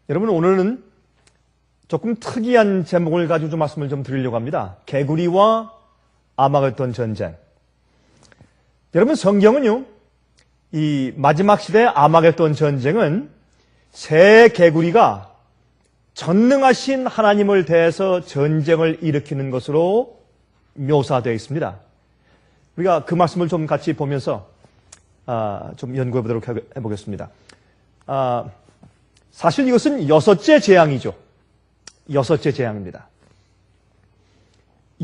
여러분, 오늘은 조금 특이한 제목을 가지고 좀 말씀을 좀 드리려고 합니다. 개구리와 아마겟돈 전쟁. 여러분, 성경은요, 이 마지막 시대 아마겟돈 전쟁은 새 개구리가 전능하신 하나님을 대해서 전쟁을 일으키는 것으로 묘사되어 있습니다. 우리가 그 말씀을 좀 같이 보면서 좀 연구해 보도록 해보겠습니다. 사실 이것은 여섯째 재앙이죠. 여섯째 재앙입니다.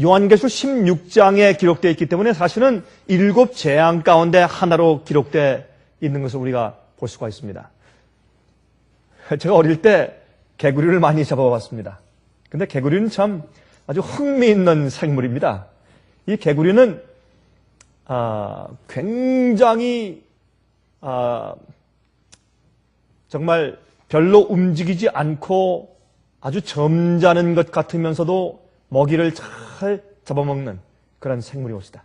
요한계시록 16장에 기록되어 있기 때문에 사실은 7 재앙 가운데 하나로 기록되어 있는 것을 우리가 볼 수가 있습니다. 제가 어릴 때 개구리를 많이 잡아봤습니다. 근데 개구리는 참 아주 흥미있는 생물입니다. 이 개구리는 굉장히 정말 별로 움직이지 않고 아주 점잖은 것 같으면서도 먹이를 잘 잡아먹는 그런 생물이옵니다.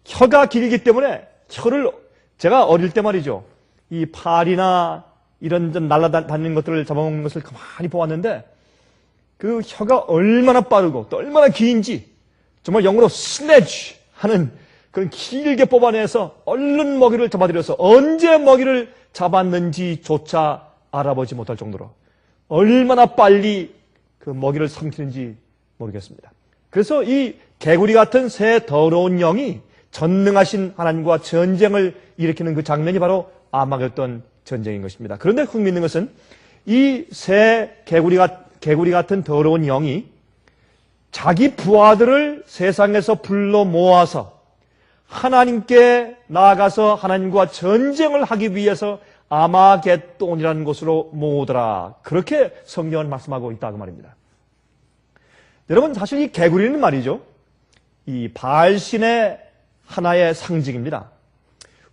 혀가 길기 때문에 혀를 제가 어릴 때 말이죠. 이 파리나 이런 날아다니는 것들을 잡아먹는 것을 가만히 보았는데 그 혀가 얼마나 빠르고 또 얼마나 긴지 정말 영어로 스네치 하는 그런 길게 뽑아내서 얼른 먹이를 잡아들여서 언제 먹이를 잡았는지조차 알아보지 못할 정도로 얼마나 빨리 그 먹이를 삼키는지 모르겠습니다. 그래서 이 개구리 같은 새 더러운 영이 전능하신 하나님과 전쟁을 일으키는 그 장면이 바로 아마겟돈 전쟁인 것입니다. 그런데 흥미있는 것은 이 새 개구리 같은 더러운 영이 자기 부하들을 세상에서 불러 모아서 하나님께 나아가서 하나님과 전쟁을 하기 위해서 아마겟돈이라는 곳으로 모으더라. 그렇게 성경은 말씀하고 있다고 말입니다. 여러분, 사실 이 개구리는 말이죠, 이 바알신의 하나의 상징입니다.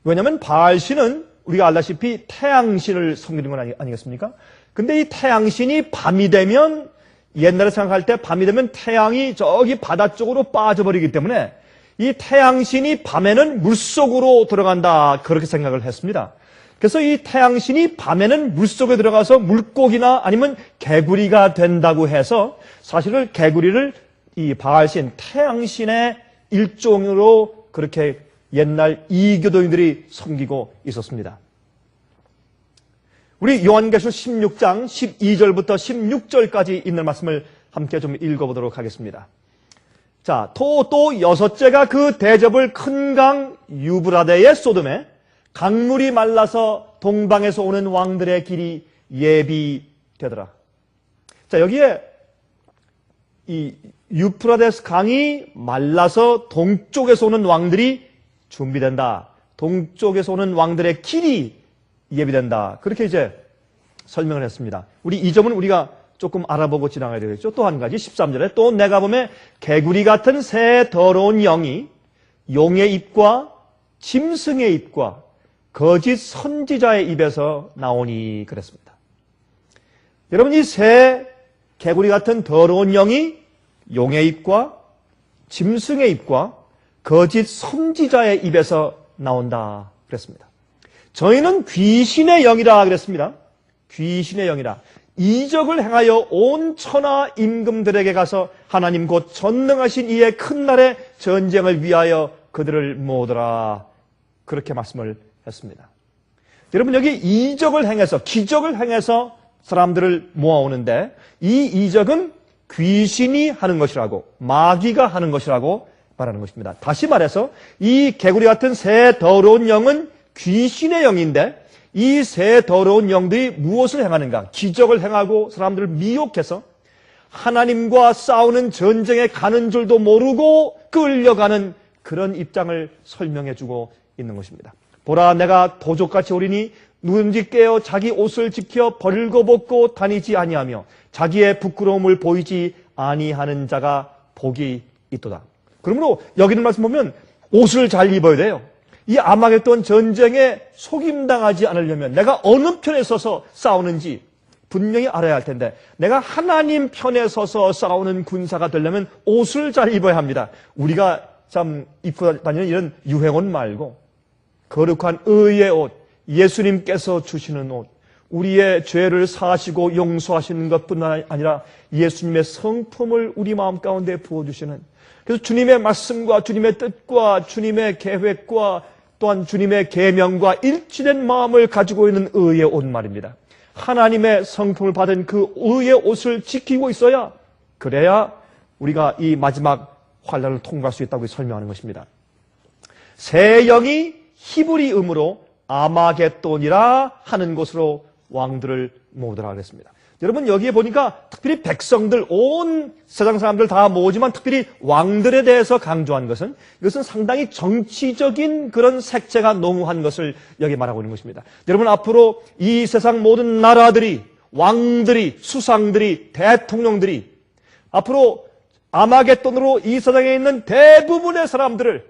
왜냐하면 바알신은 우리가 알다시피 태양신을 섬기는 건 아니겠습니까? 근데 이 태양신이 밤이 되면, 옛날에 생각할 때 밤이 되면 태양이 저기 바다 쪽으로 빠져버리기 때문에 이 태양신이 밤에는 물속으로 들어간다, 그렇게 생각을 했습니다. 그래서 이 태양신이 밤에는 물속에 들어가서 물고기나 아니면 개구리가 된다고 해서 사실은 개구리를 이 바알신, 태양신의 일종으로 그렇게 옛날 이교도인들이 섬기고 있었습니다. 우리 요한계시록 16장 12절부터 16절까지 있는 말씀을 함께 좀 읽어보도록 하겠습니다. 자, 또 여섯째가 그 대접을 큰 강 유브라데에 쏟음에 강물이 말라서 동방에서 오는 왕들의 길이 예비되더라. 자, 여기에 이 유프라데스 강이 말라서 동쪽에서 오는 왕들이 준비된다. 동쪽에서 오는 왕들의 길이 예비된다. 그렇게 이제 설명을 했습니다. 우리 이 점은 우리가 조금 알아보고 지나가야 되겠죠. 또 한 가지 13절에 또 내가 보면 개구리 같은 새 더러운 영이 용의 입과 짐승의 입과 거짓 선지자의 입에서 나오니 그랬습니다. 여러분, 이 새 개구리 같은 더러운 영이 용의 입과 짐승의 입과 거짓 선지자의 입에서 나온다 그랬습니다. 저희는 귀신의 영이라 그랬습니다. 귀신의 영이라. 이적을 행하여 온 천하 임금들에게 가서 하나님 곧 전능하신 이의 큰 날의 전쟁을 위하여 그들을 모으더라. 그렇게 말씀을 했습니다. 여러분, 여기 이적을 행해서, 기적을 행해서 사람들을 모아오는데 이 이적은 귀신이 하는 것이라고, 마귀가 하는 것이라고 말하는 것입니다. 다시 말해서 이 개구리 같은 새 더러운 영은 귀신의 영인데 이 새 더러운 영들이 무엇을 행하는가? 기적을 행하고 사람들을 미혹해서 하나님과 싸우는 전쟁에 가는 줄도 모르고 끌려가는 그런 입장을 설명해주고 있는 것입니다. 보라, 내가 도적같이 오리니 누군지 깨어 자기 옷을 지켜 벌거벗고 다니지 아니하며 자기의 부끄러움을 보이지 아니하는 자가 복이 있도다. 그러므로 여기는 말씀 보면 옷을 잘 입어야 돼요. 이 아마겟돈 전쟁에 속임당하지 않으려면 내가 어느 편에 서서 싸우는지 분명히 알아야 할 텐데, 내가 하나님 편에 서서 싸우는 군사가 되려면 옷을 잘 입어야 합니다. 우리가 참 입고 다니는 이런 유행옷 말고 거룩한 의의 옷, 예수님께서 주시는 옷, 우리의 죄를 사하시고 용서하시는 것뿐 아니라 예수님의 성품을 우리 마음 가운데 부어주시는, 그래서 주님의 말씀과 주님의 뜻과 주님의 계획과 또한 주님의 계명과 일치된 마음을 가지고 있는 의의 옷 말입니다. 하나님의 성품을 받은 그 의의 옷을 지키고 있어야, 그래야 우리가 이 마지막 환난을 통과할 수 있다고 설명하는 것입니다. 새 영이 히브리음으로 아마겟돈이라 하는 곳으로 왕들을 모으더라 그랬습니다. 여러분, 여기에 보니까 특별히 백성들, 온 세상 사람들 다 모으지만 특별히 왕들에 대해서 강조한 것은, 이것은 상당히 정치적인 그런 색채가 농후한 것을 여기 말하고 있는 것입니다. 여러분, 앞으로 이 세상 모든 나라들이, 왕들이, 수상들이, 대통령들이 앞으로 아마겟돈으로 이 세상에 있는 대부분의 사람들을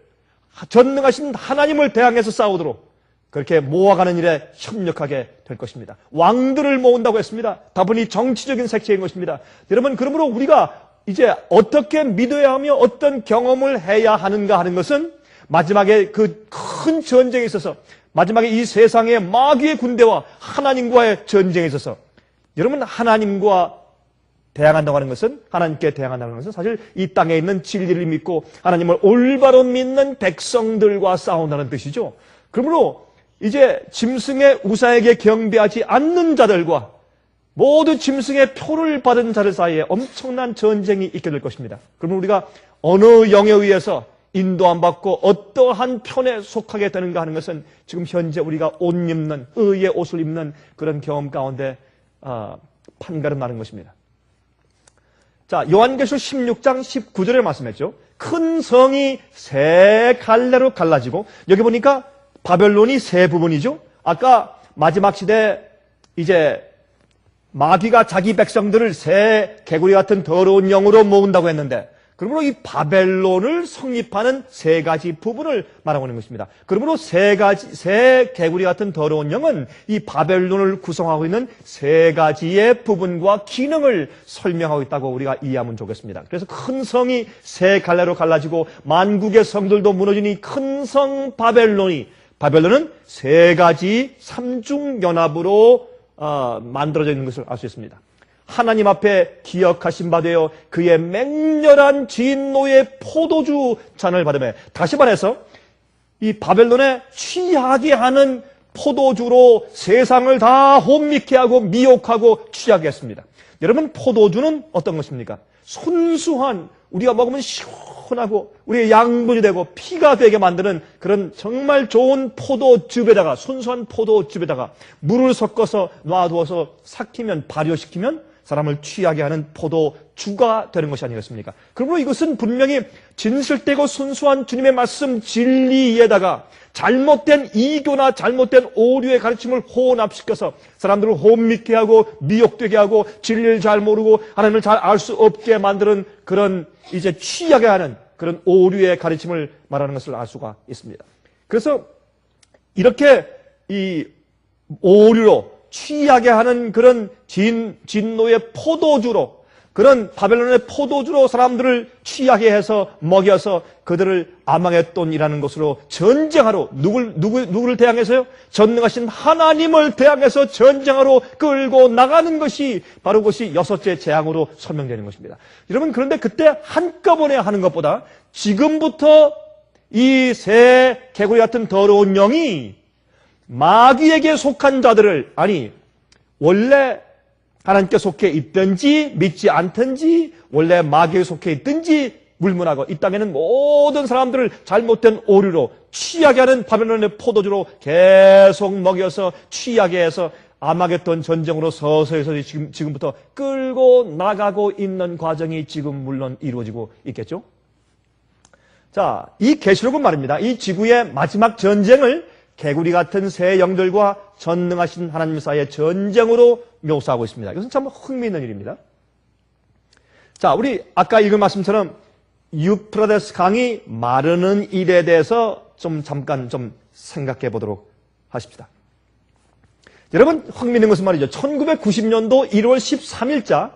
전능하신 하나님을 대항해서 싸우도록 그렇게 모아가는 일에 협력하게 될 것입니다. 왕들을 모은다고 했습니다. 다분히 정치적인 색채인 것입니다. 여러분, 그러므로 우리가 이제 어떻게 믿어야 하며 어떤 경험을 해야 하는가 하는 것은 마지막에 그 큰 전쟁에 있어서, 마지막에 이 세상의 마귀의 군대와 하나님과의 전쟁에 있어서, 여러분, 하나님과 대항한다고 하는 것은, 하나님께 대항한다는 것은 사실 이 땅에 있는 진리를 믿고 하나님을 올바로 믿는 백성들과 싸운다는 뜻이죠. 그러므로 이제 짐승의 우상에게 경배하지 않는 자들과 모두 짐승의 표를 받은 자들 사이에 엄청난 전쟁이 있게 될 것입니다. 그러면 우리가 어느 영에 의해서 인도 안 받고 어떠한 편에 속하게 되는가 하는 것은 지금 현재 우리가 옷 입는, 의의 옷을 입는 그런 경험 가운데 판가름 나는 것입니다. 자, 요한계시록 16장 19절에 말씀했죠. 큰 성이 세 갈래로 갈라지고, 여기 보니까 바벨론이 세 부분이죠. 아까 마지막 시대 이제 마귀가 자기 백성들을 새 개구리 같은 더러운 영으로 모은다고 했는데, 그러므로 이 바벨론을 성립하는 세 가지 부분을 말하고 있는 것입니다. 그러므로 새 개구리 같은 더러운 영은 이 바벨론을 구성하고 있는 세 가지의 부분과 기능을 설명하고 있다고 우리가 이해하면 좋겠습니다. 그래서 큰 성이 세 갈래로 갈라지고 만국의 성들도 무너지니 큰 성 바벨론은 세 가지 삼중연합으로 만들어져 있는 것을 알 수 있습니다. 하나님 앞에 기억하신 바 되어 그의 맹렬한 진노의 포도주 잔을 받으며, 다시 말해서 이 바벨론에 취하게 하는 포도주로 세상을 다 혼미케 하고 미혹하고 취하게 했습니다. 여러분, 포도주는 어떤 것입니까? 순수한, 우리가 먹으면 시원하고 우리의 양분이 되고 피가 되게 만드는 그런 정말 좋은 포도즙에다가, 순수한 포도즙에다가 물을 섞어서 놔두어서 삭히면, 발효시키면 사람을 취하게 하는 포도주가 되는 것이 아니겠습니까? 그러므로 이것은 분명히 진실되고 순수한 주님의 말씀 진리에다가 잘못된 이교나 잘못된 오류의 가르침을 혼합시켜서 사람들을 혼미케 하고 미혹되게 하고 진리를 잘 모르고 하나님을 잘 알 수 없게 만드는 그런 이제 취하게 하는 그런 오류의 가르침을 말하는 것을 알 수가 있습니다. 그래서 이렇게 이 오류로 취하게 하는 그런 진노의 포도주로, 그런 바벨론의 포도주로 사람들을 취하게 해서 먹여서 그들을 아마겟돈이라는 곳으로 전쟁하러, 누구를 대항해서요? 전능하신 하나님을 대항해서 전쟁하러 끌고 나가는 것이 바로 그것이 여섯째 재앙으로 설명되는 것입니다. 여러분, 그런데 그때 한꺼번에 하는 것보다 지금부터 이 새 개구리 같은 더러운 영이 마귀에게 속한 자들을, 아니 원래 하나님께 속해 있든지 믿지 않든지 원래 마귀에 속해 있든지 불문하고 이 땅에는 모든 사람들을 잘못된 오류로 취하게 하는 바벨론의 포도주로 계속 먹여서 취하게 해서 아마겟돈 전쟁으로 서서히 지금부터 끌고 나가고 있는 과정이 지금 물론 이루어지고 있겠죠. 자, 이 계시록은 말입니다. 이 지구의 마지막 전쟁을 개구리 같은 새 영들과 전능하신 하나님 사이의 전쟁으로 묘사하고 있습니다. 이것은 참 흥미있는 일입니다. 자, 우리 아까 읽은 말씀처럼 유프라데스 강이 마르는 일에 대해서 잠깐 생각해 보도록 하십시다. 여러분, 흥미있는 것은 말이죠. 1990년도 1월 13일자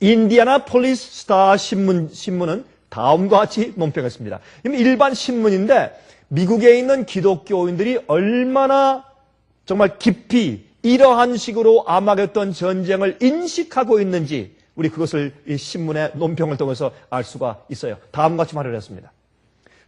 인디애나 폴리스 스타 신문은 다음과 같이 논평했습니다. 일반 신문인데 미국에 있는 기독교인들이 얼마나 정말 깊이 이러한 식으로 아마겟돈 전쟁을 인식하고 있는지 우리 그것을 이 신문의 논평을 통해서 알 수가 있어요. 다음과 같이 말을 했습니다.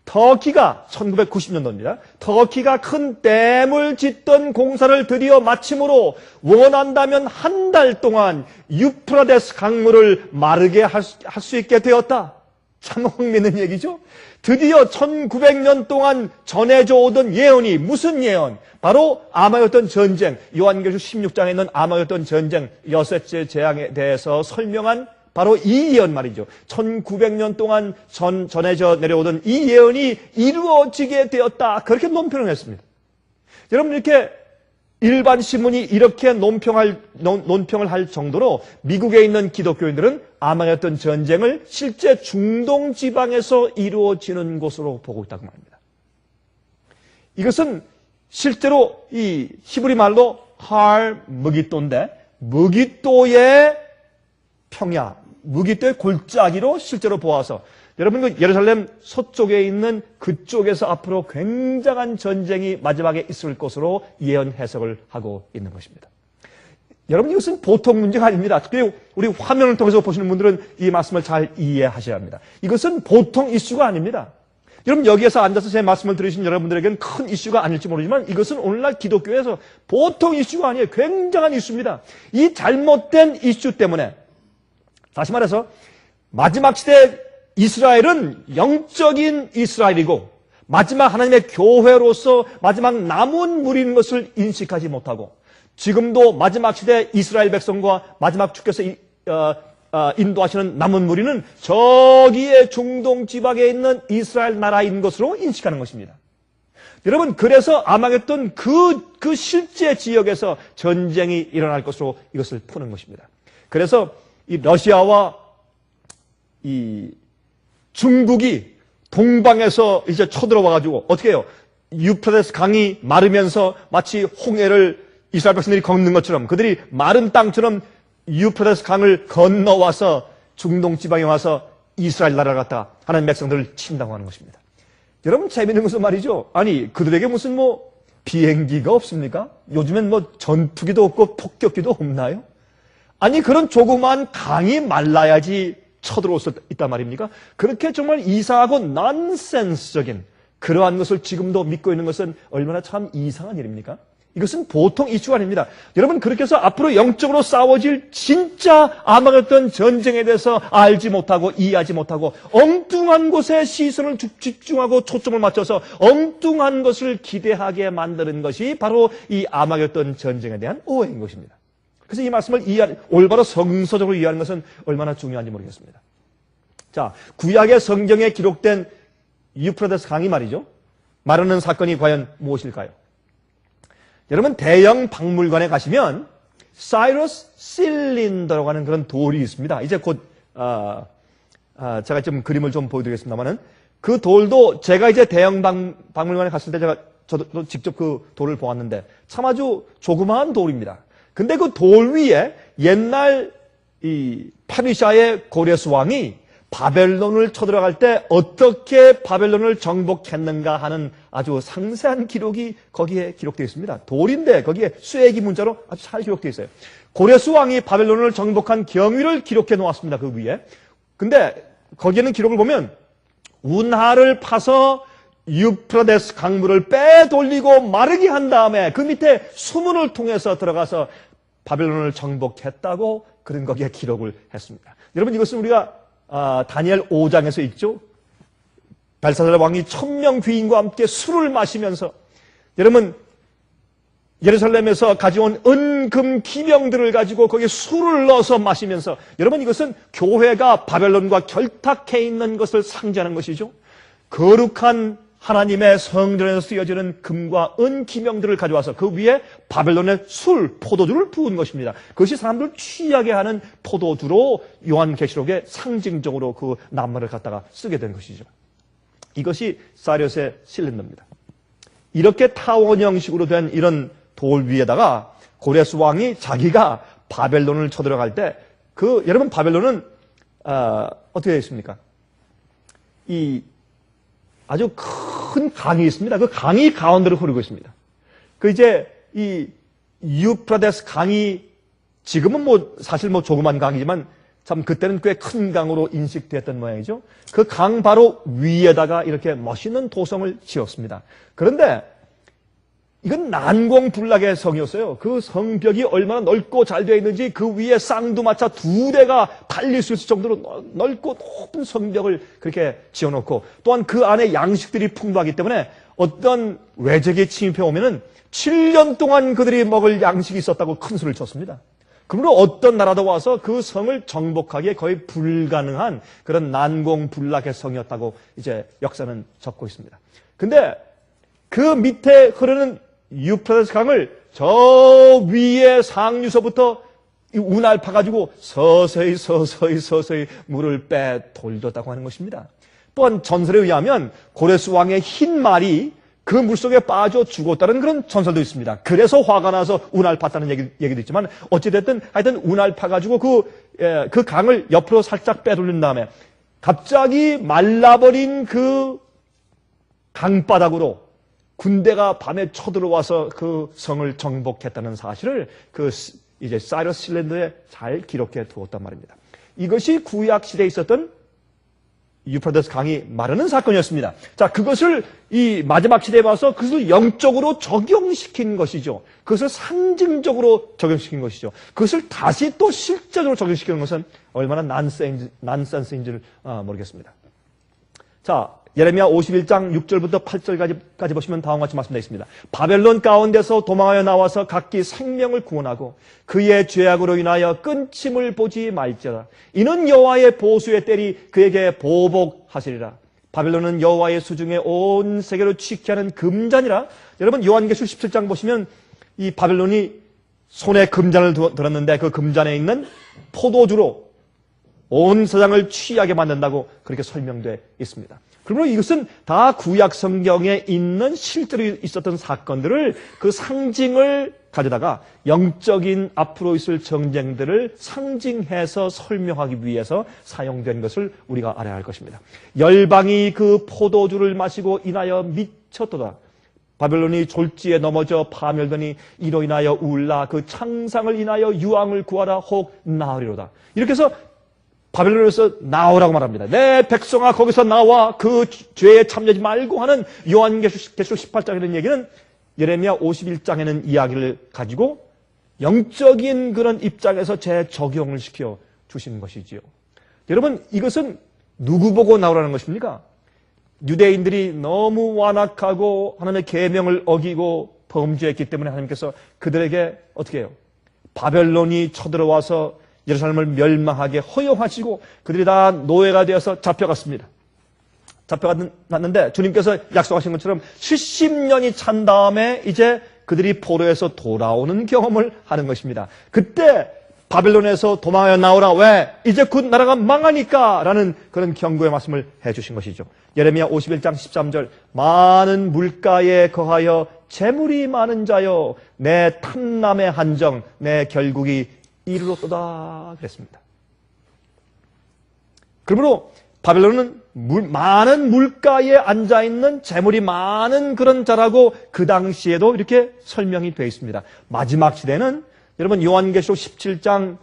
터키가 1990년도입니다. 터키가 큰 댐을 짓던 공사를 드디어 마침으로 원한다면 한 달 동안 유프라데스 강물을 마르게 할 수 있게 되었다. 참 흥미있는 얘기죠. 드디어 1900년 동안 전해져 오던 예언이 무슨 예언? 바로 아마겟돈 전쟁, 요한계시록 16장에 있는 아마겟돈 전쟁 여섯째 재앙에 대해서 설명한 바로 이 예언 말이죠. 1900년 동안 전해져 내려오던 이 예언이 이루어지게 되었다. 그렇게 논평을 했습니다. 여러분, 이렇게 일반 신문이 이렇게 논평을 할 정도로 미국에 있는 기독교인들은 아마겟돈 전쟁을 실제 중동 지방에서 이루어지는 것으로 보고 있다고 말합니다. 이것은 실제로 이 히브리 말로 할 무깃도인데, 무깃도의 평야, 무깃도의 골짜기로 실제로 보아서 여러분, 그 예루살렘 서쪽에 있는 그쪽에서 앞으로 굉장한 전쟁이 마지막에 있을 것으로 예언 해석을 하고 있는 것입니다. 여러분, 이것은 보통 문제가 아닙니다. 특히 우리 화면을 통해서 보시는 분들은 이 말씀을 잘 이해하셔야 합니다. 이것은 보통 이슈가 아닙니다. 여러분, 여기에서 앉아서 제 말씀을 들으신 여러분들에게는 큰 이슈가 아닐지 모르지만 이것은 오늘날 기독교에서 보통 이슈가 아니에요. 굉장한 이슈입니다. 이 잘못된 이슈 때문에, 다시 말해서 마지막 시대 이스라엘은 영적인 이스라엘이고 마지막 하나님의 교회로서 마지막 남은 무리인 것을 인식하지 못하고, 지금도 마지막 시대 이스라엘 백성과 마지막 주께서 인도하시는 남은 무리는 저기에 중동 지방에 있는 이스라엘 나라인 것으로 인식하는 것입니다. 여러분, 그래서 아마겟돈 그 실제 지역에서 전쟁이 일어날 것으로 이것을 푸는 것입니다. 그래서 이 러시아와 이 중국이 동방에서 이제 쳐들어와가지고 어떻게 해요? 유프라데스 강이 마르면서 마치 홍해를 이스라엘 백성들이 걷는 것처럼, 그들이 마른 땅처럼 유프라데스 강을 건너와서 중동 지방에 와서 이스라엘 나라를 갖다 하나님 백성들을 친다고 하는 것입니다. 여러분, 재미있는 것은 말이죠. 아니, 그들에게 무슨 비행기가 없습니까? 요즘엔 전투기도 없고 폭격기도 없나요? 아니, 그런 조그만 강이 말라야지 쳐들어올 수 있단 말입니까? 그렇게 정말 이상하고 난센스적인 그러한 것을 지금도 믿고 있는 것은 얼마나 참 이상한 일입니까? 이것은 보통 이슈가 아닙니다. 여러분, 그렇게 해서 앞으로 영적으로 싸워질 진짜 아마겟돈 전쟁에 대해서 알지 못하고 이해하지 못하고 엉뚱한 곳에 시선을 집중하고 초점을 맞춰서 엉뚱한 것을 기대하게 만드는 것이 바로 이 아마겟돈 전쟁에 대한 오해인 것입니다. 그래서 이 말씀을 올바로 성서적으로 이해하는 것은 얼마나 중요한지 모르겠습니다. 자, 구약의 성경에 기록된 유프라데스 강이 말이죠. 마르는 사건이 과연 무엇일까요? 여러분, 대형 박물관에 가시면 사이러스 실린더라고 하는 그런 돌이 있습니다. 이제 곧 제가 좀 그림을 좀 보여드리겠습니다만은, 그 돌도 제가 이제 대형 박물관에 갔을 때 저도 직접 그 돌을 보았는데 참 아주 조그마한 돌입니다. 근데 그 돌 위에 옛날 이 페르시아의 고레스 왕이 바벨론을 쳐들어갈 때 어떻게 바벨론을 정복했는가 하는 아주 상세한 기록이 거기에 기록되어 있습니다. 돌인데 거기에 쇠기 문자로 아주 잘 기록되어 있어요. 고레스 왕이 바벨론을 정복한 경위를 기록해 놓았습니다. 그 위에. 근데 거기에는 기록을 보면 운하를 파서 유프라데스 강물을 빼돌리고 마르게 한 다음에 그 밑에 수문을 통해서 들어가서 바벨론을 정복했다고 그런 거기에 기록을 했습니다. 여러분, 이것은 우리가 다니엘 5장에서 있죠. 벨사살 왕이 1000명 귀인과 함께 술을 마시면서, 여러분, 예루살렘에서 가져온 은금 기명들을 가지고 거기에 술을 넣어서 마시면서, 여러분, 이것은 교회가 바벨론과 결탁해 있는 것을 상징하는 것이죠. 거룩한 하나님의 성전에서 쓰여지는 금과 은 기명들을 가져와서 그 위에 바벨론의 포도주를 부은 것입니다. 그것이 사람들을 취하게 하는 포도주로 요한계시록에 상징적으로 그 낱말을 갖다가 쓰게 된 것이죠. 이것이 사이러스의 실린더입니다. 이렇게 타원 형식으로 된 이런 돌 위에다가 고레스 왕이 자기가 바벨론을 쳐들어갈 때, 여러분, 바벨론은 어떻게 되어 있습니까? 아주 큰 강이 있습니다. 그 강이 가운데로 흐르고 있습니다. 유프라데스 강이 지금은 뭐 사실 뭐 조그만 강이지만 참 그때는 꽤 큰 강으로 인식되었던 모양이죠. 그 강 바로 위에다가 이렇게 멋있는 도성을 지었습니다. 그런데 이건 난공불락의 성이었어요. 그 성벽이 얼마나 넓고 잘 되어 있는지 그 위에 쌍두마차 2대가 달릴 수 있을 정도로 넓고 높은 성벽을 그렇게 지어놓고 또한 그 안에 양식들이 풍부하기 때문에 어떤 외적이 침입해 오면은 7년 동안 그들이 먹을 양식이 있었다고 큰 소리를 쳤습니다. 그러므로 어떤 나라도 와서 그 성을 정복하기에 거의 불가능한 그런 난공불락의 성이었다고 이제 역사는 적고 있습니다. 근데 그 밑에 흐르는 유프라데스 강을 저 위에 상류서부터 운알 파가지고 서서히 물을 빼 돌렸다고 하는 것입니다. 또한 전설에 의하면 고레스 왕의 흰 말이 그 물속에 빠져 죽었다는 그런 전설도 있습니다. 그래서 화가 나서 운알 팠다는 얘기도 있지만 어찌됐든 하여튼 운알 파가지고 그 강을 옆으로 살짝 빼돌린 다음에 갑자기 말라버린 그 강바닥으로 군대가 밤에 쳐들어와서 그 성을 정복했다는 사실을 그 이제 사이러스 실랜더에 잘 기록해 두었단 말입니다. 이것이 구약 시대에 있었던 유프라데스 강이 마르는 사건이었습니다. 자, 그것을 이 마지막 시대에 와서 그것을 영적으로 적용시킨 것이죠. 그것을 상징적으로 적용시킨 것이죠. 그것을 다시 또 실제적으로 적용시키는 것은 얼마나 난센스인지를 모르겠습니다. 자, 예레미야 51장 6절부터 8절까지 보시면 다음과 같이 말씀되어 있습니다. 바벨론 가운데서 도망하여 나와서 각기 생명을 구원하고 그의 죄악으로 인하여 끊침을 보지 말지어다. 이는 여호와의 보수의 때리 그에게 보복하시리라. 바벨론은 여호와의 수중에 온 세계로 취케하는 금잔이라. 여러분 요한계시록 17장 보시면 이 바벨론이 손에 금잔을 들었는데 그 금잔에 있는 포도주로 온 세상을 취하게 만든다고 그렇게 설명되어 있습니다. 그러므로 이것은 다 구약 성경에 있는 실제로 있었던 사건들을 그 상징을 가져다가 영적인 앞으로 있을 전쟁들을 상징해서 설명하기 위해서 사용된 것을 우리가 알아야 할 것입니다. 열방이 그 포도주를 마시고 인하여 미쳤도다. 바벨론이 졸지에 넘어져 파멸되니 이로 인하여 울라. 그 창상을 인하여 유황을 구하라. 혹 나으리로다. 이렇게 해서 바벨론에서 나오라고 말합니다. 내 백성아 거기서 나와 그 죄에 참여하지 말고 하는 요한계시록 18장에 있는 얘기는 예레미야 51장에는 이야기를 가지고 영적인 그런 입장에서 재적용을 시켜 주시는 것이지요. 여러분 이것은 누구 보고 나오라는 것입니까? 유대인들이 너무 완악하고 하나님의 계명을 어기고 범죄했기 때문에 하나님께서 그들에게 어떻게 해요? 바벨론이 쳐들어와서 예루살렘을 멸망하게 허용하시고 그들이 다 노예가 되어서 잡혀갔습니다. 잡혀갔는데 주님께서 약속하신 것처럼 70년이 찬 다음에 이제 그들이 포로에서 돌아오는 경험을 하는 것입니다. 그때 바벨론에서 도망하여 나오라. 왜? 이제 곧 나라가 망하니까 라는 그런 경고의 말씀을 해주신 것이죠. 예레미야 51장 13절 많은 물가에 거하여 재물이 많은 자여 내 탐남의 한정 내 결국이 이르렀도다 그랬습니다. 그러므로 바벨론은 많은 물가에 앉아있는 재물이 많은 그런 자라고 그 당시에도 이렇게 설명이 되어 있습니다. 마지막 시대는 여러분 요한계시록 17장에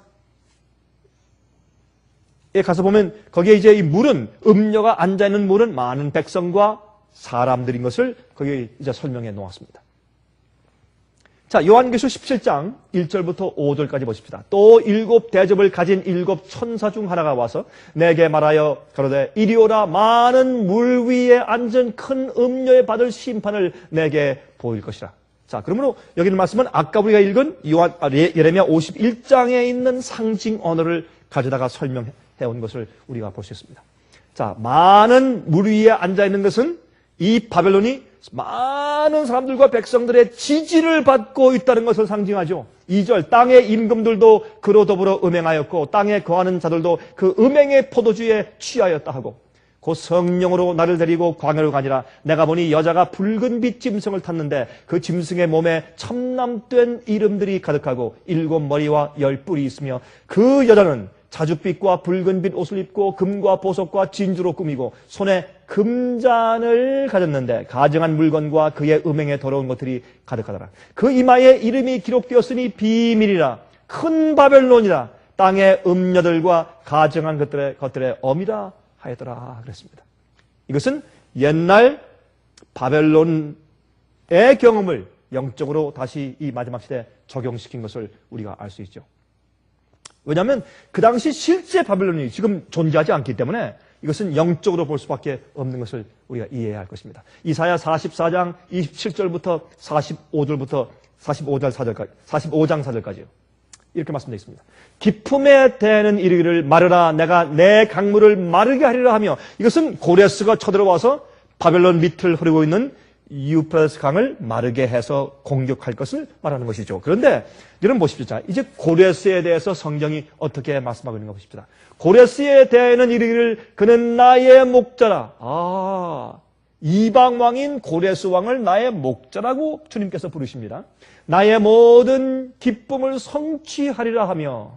가서 보면 거기에 이제 이 물은 음녀가 앉아있는 물은 많은 백성과 사람들인 것을 거기에 이제 설명해 놓았습니다. 자, 요한계시록 17장 1절부터 5절까지 보십시다. 또 7 대접을 가진 7 천사 중 하나가 와서 내게 말하여 가로되 이리 오라. 많은 물 위에 앉은 큰 음녀에 받을 심판을 내게 보일 것이라. 자, 그러므로 여기 있는 말씀은 아까 우리가 읽은 예레미야 51장에 있는 상징 언어를 가져다가 설명해 온 것을 우리가 볼 수 있습니다. 자, 많은 물 위에 앉아 있는 것은 이 바벨론이 많은 사람들과 백성들의 지지를 받고 있다는 것을 상징하죠. 2절 땅의 임금들도 그로 더불어 음행하였고 땅에 거하는 자들도 그 음행의 포도주에 취하였다 하고 곧 성령으로 나를 데리고 광야로 가니라. 내가 보니 여자가 붉은 빛 짐승을 탔는데 그 짐승의 몸에 첨남된 이름들이 가득하고 7 머리와 10 뿔이 있으며 그 여자는 자줏빛과 붉은빛 옷을 입고 금과 보석과 진주로 꾸미고 손에 금잔을 가졌는데 가증한 물건과 그의 음행에 더러운 것들이 가득하더라. 그 이마에 이름이 기록되었으니 비밀이라 큰 바벨론이라 땅의 음녀들과 가증한 것들의 엄이라 하였더라 그랬습니다. 이것은 옛날 바벨론의 경험을 영적으로 다시 이 마지막 시대에 적용시킨 것을 우리가 알 수 있죠. 왜냐하면 그 당시 실제 바벨론이 지금 존재하지 않기 때문에 이것은 영적으로 볼 수밖에 없는 것을 우리가 이해해야 할 것입니다. 이사야 44장 27절부터 45장 4절까지요. 이렇게 말씀되어 있습니다. 기품에 대는 이르기를 마르라 내가 내 강물을 마르게 하리라 하며, 이것은 고레스가 쳐들어와서 바벨론 밑을 흐르고 있는 유프라데스 강을 마르게 해서 공격할 것을 말하는 것이죠. 그런데 여러분 보십시오. 자, 이제 고레스에 대해서 성경이 어떻게 말씀하고 있는가 보십시다. 고레스에 대해는 이르기를 그는 나의 목자라. 이방 왕인 고레스 왕을 나의 목자라고 주님께서 부르십니다. 나의 모든 기쁨을 성취하리라 하며,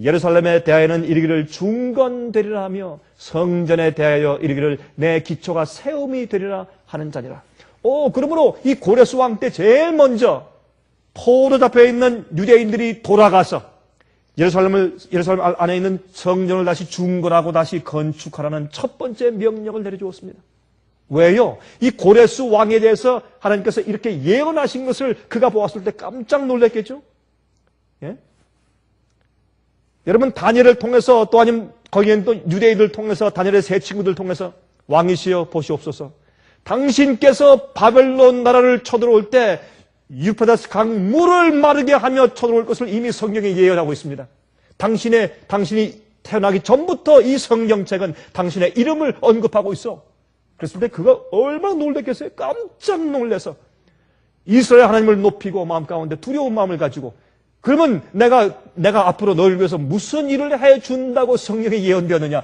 예루살렘에 대하여는 이르기를 중건되리라 하며, 성전에 대하여 이르기를 내 기초가 세움이 되리라 하는 자니라. 그러므로 이 고레스 왕 때 제일 먼저 포로 잡혀 있는 유대인들이 돌아가서 예루살렘 안에 있는 성전을 다시 중건하고 다시 건축하라는 첫 번째 명령을 내려주었습니다. 왜요? 이 고레스 왕에 대해서 하나님께서 이렇게 예언하신 것을 그가 보았을 때 깜짝 놀랐겠죠? 예? 여러분, 다니엘을 통해서 또 아니면 거기엔 또 유대인들 통해서 다니엘의 세 친구들 통해서 왕이시여 보시옵소서. 당신께서 바벨론 나라를 쳐들어올 때 유프라데스 강 물을 마르게 하며 쳐들어올 것을 이미 성경에 예언하고 있습니다. 당신이 태어나기 전부터 이 성경책은 당신의 이름을 언급하고 있어. 그랬을 때 그가 얼마나 놀랐겠어요? 깜짝 놀라서 이스라엘 하나님을 높이고 마음 가운데 두려운 마음을 가지고, 그러면 내가 앞으로 너를 위해서 무슨 일을 해준다고 성경에 예언되었느냐?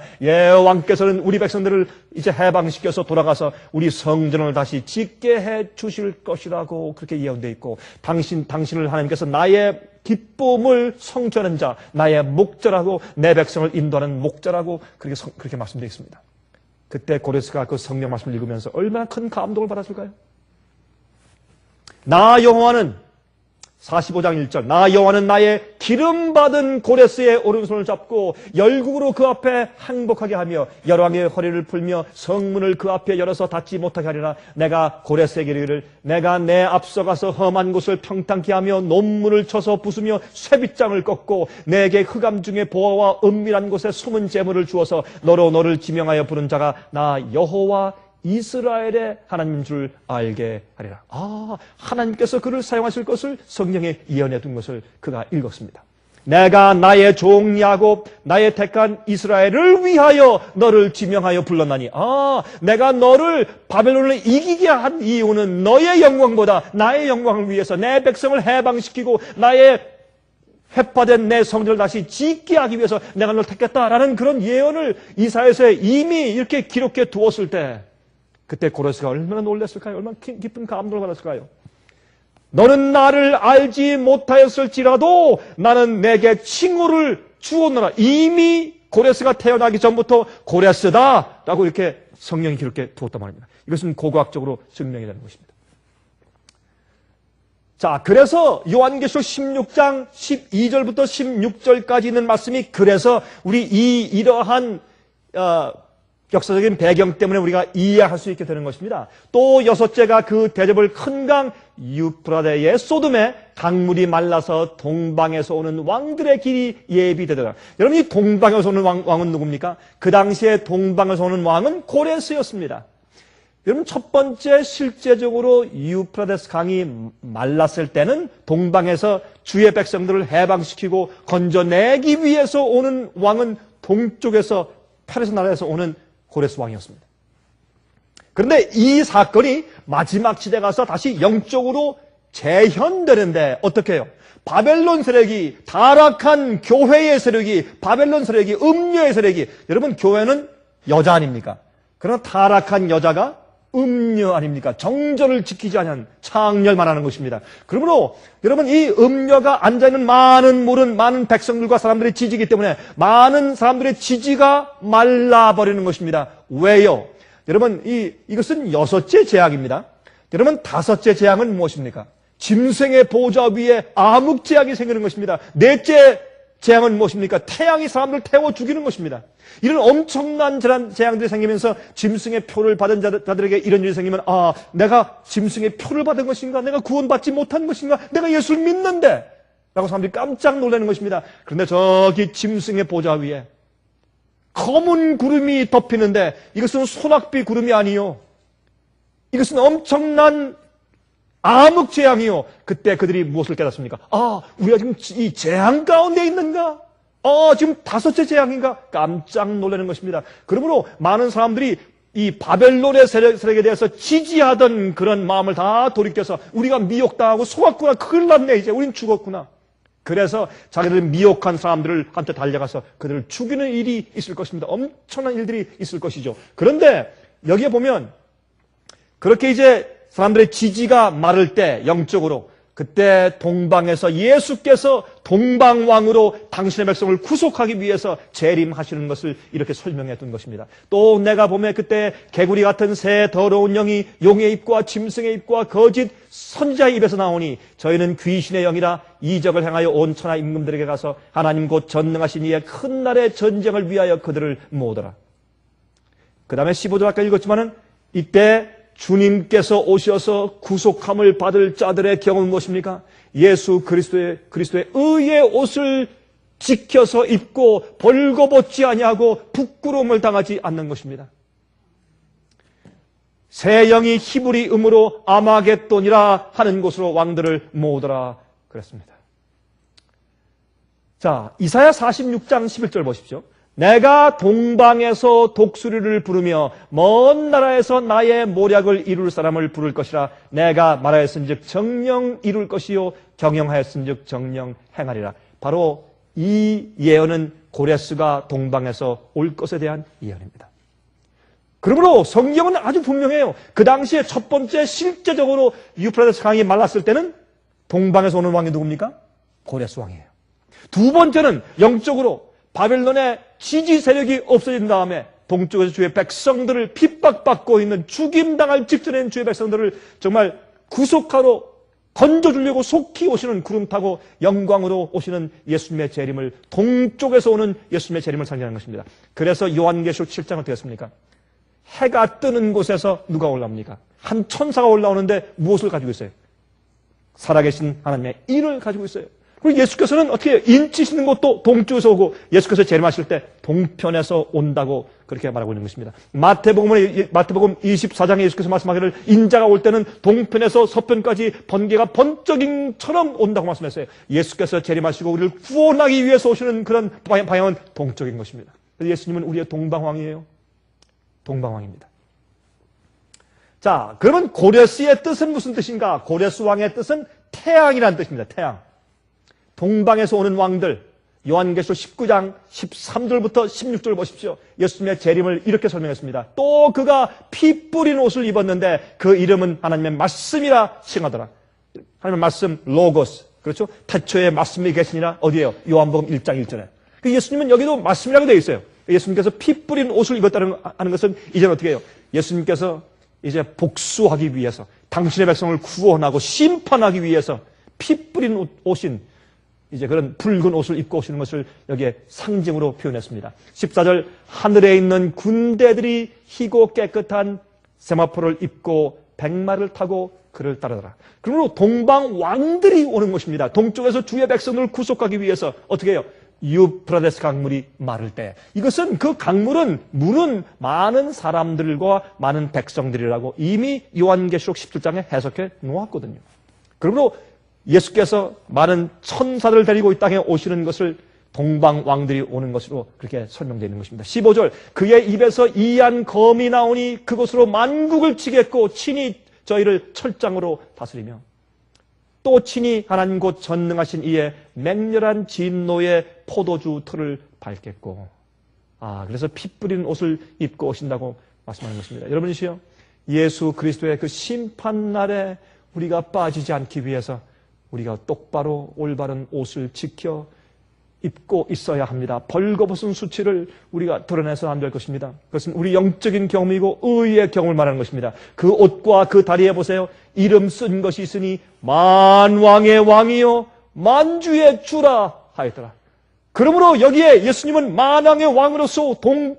왕께서는 우리 백성들을 이제 해방시켜서 돌아가서 우리 성전을 다시 짓게 해 주실 것이라고 그렇게 예언되어 있고, 당신을 하나님께서 나의 기쁨을 성취하는 자, 나의 목자라고, 내 백성을 인도하는 목자라고 그렇게 말씀되어 있습니다. 그때 고레스가 그 성경 말씀을 읽으면서 얼마나 큰 감동을 받았을까요? 나 여호와는 45장 1절 나 여호와는 나의 기름받은 고레스의 오른손을 잡고 열국으로 그 앞에 항복하게 하며 열왕의 허리를 풀며 성문을 그 앞에 열어서 닫지 못하게 하리라. 내가 고레스에게 이르기를 내가 내 앞서가서 험한 곳을 평탄케 하며 논문을 쳐서 부수며 쇠빗장을 꺾고 내게 흑암 중에 보화와 은밀한 곳에 숨은 재물을 주어서 너를 지명하여 부른 자가 나 여호와 이스라엘의 하나님인 줄 알게 하리라. 하나님께서 그를 사용하실 것을 성경에 예언해 둔 것을 그가 읽었습니다. 내가 나의 종 야곱, 나의 택한 이스라엘을 위하여 너를 지명하여 불렀나니, 내가 너를 바벨론을 이기게 한 이유는 너의 영광보다 나의 영광을 위해서 내 백성을 해방시키고 나의 회파된 내 성전을 다시 짓게 하기 위해서 내가 너를 택했다라는 그런 예언을 이사야서에 이미 이렇게 기록해 두었을 때, 그때 고레스가 얼마나 놀랐을까요? 얼마나 깊은 감동을 받았을까요? 너는 나를 알지 못하였을지라도 나는 내게 칭호를 주었노라. 이미 고레스가 태어나기 전부터 고레스다 라고 이렇게 성경이 기록해 두었단 말입니다. 이것은 고고학적으로 증명이 되는 것입니다. 자, 그래서 요한계시록 16장 12절부터 16절까지 있는 말씀이, 그래서 우리 이러한 역사적인 배경 때문에 우리가 이해할 수 있게 되는 것입니다. 또 여섯째가 그 대접을 큰 강 유프라데의 소돔에 강물이 말라서 동방에서 오는 왕들의 길이 예비되더라. 여러분, 이 동방에서 오는 왕은 누굽니까? 그 당시에 동방에서 오는 왕은 고레스였습니다. 여러분, 첫 번째 실제적으로 유프라데스 강이 말랐을 때는 동방에서 주의 백성들을 해방시키고 건져내기 위해서 오는 왕은 동쪽에서 페르시 나라에서 오는 고레스 왕이었습니다. 그런데 이 사건이 마지막 시대 가서 다시 영적으로 재현되는데 어떻게 해요? 바벨론 세력이, 타락한 교회의 세력이, 바벨론 세력이, 음녀의 세력이, 여러분 교회는 여자 아닙니까? 그러나 타락한 여자가 음녀 아닙니까? 정절을 지키지 않은 창렬 말하는 것입니다. 그러므로 여러분 이 음녀가 앉아있는 많은 백성들과 사람들의 지지이기 때문에 많은 사람들의 지지가 말라버리는 것입니다. 왜요? 여러분 이것은 여섯째 재앙입니다. 여러분 다섯째 재앙은 무엇입니까? 짐승의 보좌 위에 암흑 재앙이 생기는 것입니다. 넷째 재앙은 무엇입니까? 태양이 사람들을 태워 죽이는 것입니다. 이런 엄청난 재앙들이 생기면서 짐승의 표를 받은 자들에게 이런 일이 생기면 내가 짐승의 표를 받은 것인가? 내가 구원받지 못한 것인가? 내가 예수를 믿는데 라고 사람들이 깜짝 놀라는 것입니다. 그런데 저기 짐승의 보좌 위에 검은 구름이 덮이는데 이것은 소낙비 구름이 아니요. 이것은 엄청난 암흑 재앙이요. 그때 그들이 무엇을 깨닫습니까? 우리가 지금 이 재앙 가운데 있는가? 지금 다섯째 재앙인가? 깜짝 놀라는 것입니다. 그러므로 많은 사람들이 이 바벨론의 세력에 대해서 지지하던 그런 마음을 다 돌이켜서 우리가 미혹당하고 속았구나. 큰일 났네. 이제 우린 죽었구나. 그래서 자기들 미혹한 사람들을 한테 달려가서 그들을 죽이는 일이 있을 것입니다. 엄청난 일들이 있을 것이죠. 그런데 여기에 보면 그렇게 이제 사람들의 지지가 마를 때 영적으로 그때 동방에서 예수께서 동방왕으로 당신의 백성을 구속하기 위해서 재림하시는 것을 이렇게 설명해 둔 것입니다. 또 내가 보면 그때 개구리 같은 새 더러운 영이 용의 입과 짐승의 입과 거짓 선지자의 입에서 나오니 저희는 귀신의 영이라 이적을 행하여 온 천하 임금들에게 가서 하나님 곧 전능하신 이의 큰 날의 전쟁을 위하여 그들을 모으더라. 그 다음에 15절 아까 읽었지만은 이때 주님께서 오셔서 구속함을 받을 자들의 경우는 무엇입니까? 예수 그리스도의 의의 옷을 지켜서 입고 벌거벗지 아니하고 부끄러움을 당하지 않는 것입니다. 새 영이 히브리 음으로 아마겟돈이라 하는 곳으로 왕들을 모으더라 그랬습니다. 자, 이사야 46장 11절 보십시오. 내가 동방에서 독수리를 부르며 먼 나라에서 나의 모략을 이룰 사람을 부를 것이라. 내가 말하였은즉 정령 이룰 것이요 경영하였은즉 정령 행하리라. 바로 이 예언은 고레스가 동방에서 올 것에 대한 예언입니다. 그러므로 성경은 아주 분명해요. 그 당시에 첫 번째 실제적으로 유프라데스 강이 말랐을 때는 동방에서 오는 왕이 누굽니까? 고레스 왕이에요. 두 번째는 영적으로 바벨론의 지지 세력이 없어진 다음에 동쪽에서 주의 백성들을 핍박받고 있는 죽임당할 직전에 있는 주의 백성들을 정말 구속하러 건져주려고 속히 오시는 구름 타고 영광으로 오시는 예수님의 재림을 동쪽에서 오는 예수님의 재림을 상징하는 것입니다. 그래서 요한계시록 7장 어떻게 했습니까? 해가 뜨는 곳에서 누가 올라옵니까? 한 천사가 올라오는데 무엇을 가지고 있어요? 살아계신 하나님의 인을 가지고 있어요. 그리고 예수께서는 어떻게 인치시는 것도 동쪽에서 오고 예수께서 재림하실 때 동편에서 온다고 그렇게 말하고 있는 것입니다. 마태복음 24장에 예수께서 말씀하기를 인자가 올 때는 동편에서 서편까지 번개가 번쩍임처럼 온다고 말씀했어요. 예수께서 재림하시고 우리를 구원하기 위해서 오시는 그런 방향은 동쪽인 것입니다. 그래서 예수님은 우리의 동방왕이에요. 동방왕입니다. 자, 그러면 고레스의 뜻은 무슨 뜻인가? 고레스 왕의 뜻은 태양이라는 뜻입니다. 태양. 동방에서 오는 왕들, 요한계시록 19장 13절부터 16절 보십시오. 예수님의 재림을 이렇게 설명했습니다. 또 그가 피 뿌린 옷을 입었는데 그 이름은 하나님의 말씀이라 칭하더라. 하나님의 말씀, 로고스. 그렇죠? 태초에 말씀이 계시니라. 어디에요? 요한복음 1장 1절에. 예수님은 여기도 말씀이라고 되어 있어요. 예수님께서 피 뿌린 옷을 입었다는 하는 것은 이제는 어떻게 해요? 예수님께서 이제 복수하기 위해서 당신의 백성을 구원하고 심판하기 위해서 피 뿌린 옷인 이제 그런 붉은 옷을 입고 오시는 것을 여기에 상징으로 표현했습니다. 14절 하늘에 있는 군대들이 희고 깨끗한 세마포를 입고 백마를 타고 그를 따르더라. 그러므로 동방 왕들이 오는 것입니다. 동쪽에서 주의 백성을 구속하기 위해서 어떻게 해요? 유프라데스 강물이 마를 때 이것은 그 강물은 물은 많은 사람들과 많은 백성들이라고 이미 요한계시록 17장에 해석해 놓았거든요. 그러므로 예수께서 많은 천사들을 데리고 이 땅에 오시는 것을 동방 왕들이 오는 것으로 그렇게 설명되어 있는 것입니다. 15절 그의 입에서 이한 검이 나오니 그것으로 만국을 치겠고 친히 저희를 철장으로 다스리며 또 친히 하나님 곧 전능하신 이의 맹렬한 진노의 포도주 틀을 밟겠고 그래서 피 뿌린 옷을 입고 오신다고 말씀하는 것입니다. 여러분이시여 예수 그리스도의 그 심판날에 우리가 빠지지 않기 위해서 우리가 똑바로 올바른 옷을 지켜 입고 있어야 합니다. 벌거벗은 수치를 우리가 드러내서 안 될 것입니다. 그것은 우리 영적인 경험이고 의의 경험을 말하는 것입니다. 그 옷과 그 다리에 보세요. 이름 쓴 것이 있으니 만왕의 왕이요 만주의 주라 하였더라. 그러므로 여기에 예수님은 만왕의 왕으로서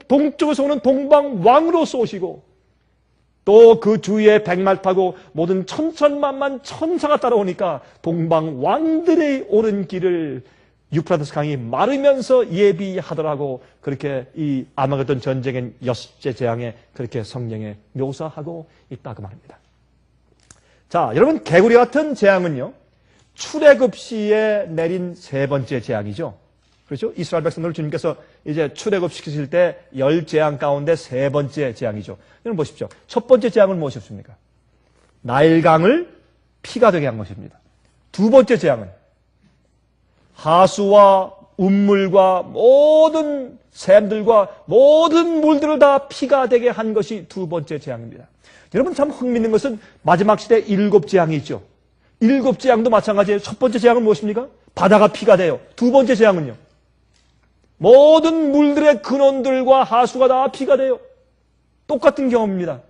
동쪽에서 오는 동방왕으로서 오시고 또 그 주위에 백말 타고 모든 천천만만 천사가 따라오니까 동방왕들의 오른 길을 유프라테스 강이 마르면서 예비하더라고. 그렇게 이 아마겟돈 전쟁의 여섯째 재앙에 그렇게 성경에 묘사하고 있다고 말합니다. 자, 여러분, 개구리 같은 재앙은요, 출애굽 시에 내린 세 번째 재앙이죠. 그렇죠? 이스라엘 백성들을 주님께서 이제 출애굽 시키실 때 10재앙 가운데 세 번째 재앙이죠. 여러분 보십시오. 첫 번째 재앙은 무엇이었습니까? 나일강을 피가 되게 한 것입니다. 두 번째 재앙은 하수와 운물과 모든 샘들과 모든 물들을 다 피가 되게 한 것이 두 번째 재앙입니다. 여러분 참 흥미있는 것은 마지막 시대 7재앙이 있죠. 7재앙도 마찬가지예요. 첫 번째 재앙은 무엇입니까? 바다가 피가 돼요. 두 번째 재앙은요, 모든 물들의 근원들과 하수가 다 피가 돼요. 똑같은 경험입니다.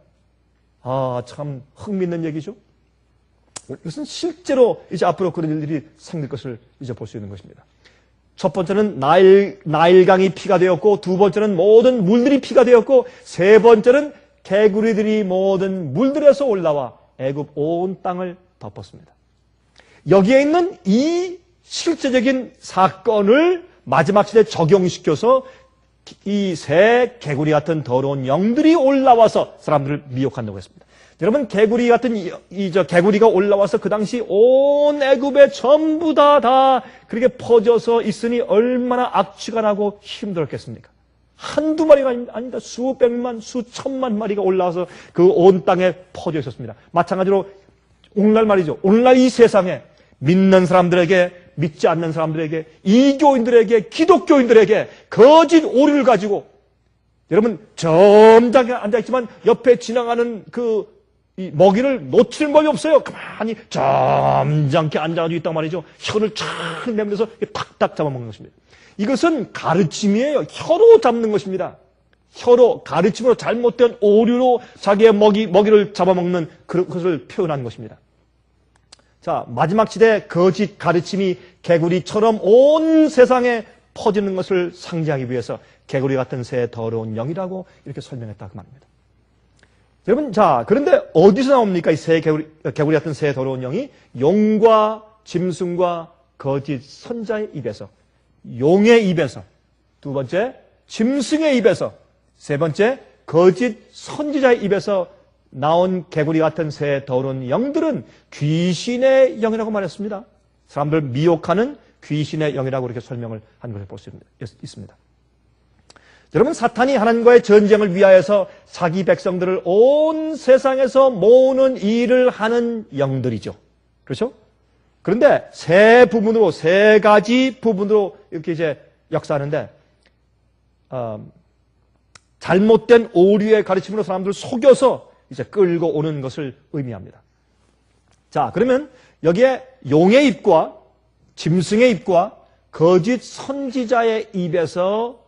아, 참 흥미있는 얘기죠. 이것은 실제로 이제 앞으로 그런 일들이 생길 것을 이제 볼 수 있는 것입니다. 첫 번째는 나일강이 피가 되었고, 두 번째는 모든 물들이 피가 되었고, 세 번째는 개구리들이 모든 물들에서 올라와 애굽 온 땅을 덮었습니다. 여기에 있는 이 실제적인 사건을 마지막 시대에 적용시켜서 이 새 개구리 같은 더러운 영들이 올라와서 사람들을 미혹한다고 했습니다. 여러분, 개구리 같은 개구리가 올라와서 그 당시 온 애굽에 전부 다 그렇게 퍼져서 있으니 얼마나 악취가 나고 힘들었겠습니까? 한두 마리가 아닙니다. 수백만, 수천만 마리가 올라와서 그 온 땅에 퍼져 있었습니다. 마찬가지로 오늘날 말이죠. 오늘날 이 세상에 믿는 사람들에게, 믿지 않는 사람들에게, 이교인들에게, 기독교인들에게 거짓 오류를 가지고, 여러분 점잖게 앉아있지만 옆에 지나가는 이 먹이를 놓칠 법이 없어요. 가만히 점잖게 앉아가지고 있단 말이죠. 혀를 착 내밀어서 탁탁 잡아먹는 것입니다. 이것은 가르침이에요. 혀로 잡는 것입니다. 혀로, 가르침으로 잘못된 오류로 자기의 먹이를 잡아먹는 그것을 표현한 것입니다. 자, 마지막 시대 거짓 가르침이 개구리처럼 온 세상에 퍼지는 것을 상징하기 위해서 개구리 같은 새 더러운 영이라고 이렇게 설명했다고 말합니다. 여러분, 자, 그런데 어디서 나옵니까? 이 개구리 같은 새 더러운 영이 용과 짐승과 거짓 선자의 입에서, 용의 입에서, 두 번째 짐승의 입에서, 세 번째 거짓 선지자의 입에서 나온 개구리 같은 새 더러운 영들은 귀신의 영이라고 말했습니다. 사람들 미혹하는 귀신의 영이라고 이렇게 설명을 한 것을 볼 수 있습니다. 여러분, 사탄이 하나님과의 전쟁을 위하여서 자기 백성들을 온 세상에서 모으는 일을 하는 영들이죠. 그렇죠? 그런데 세 가지 부분으로 이렇게 이제 역사하는데, 잘못된 오류의 가르침으로 사람들을 속여서 이제 끌고 오는 것을 의미합니다. 자, 그러면 여기에 용의 입과 짐승의 입과 거짓 선지자의 입에서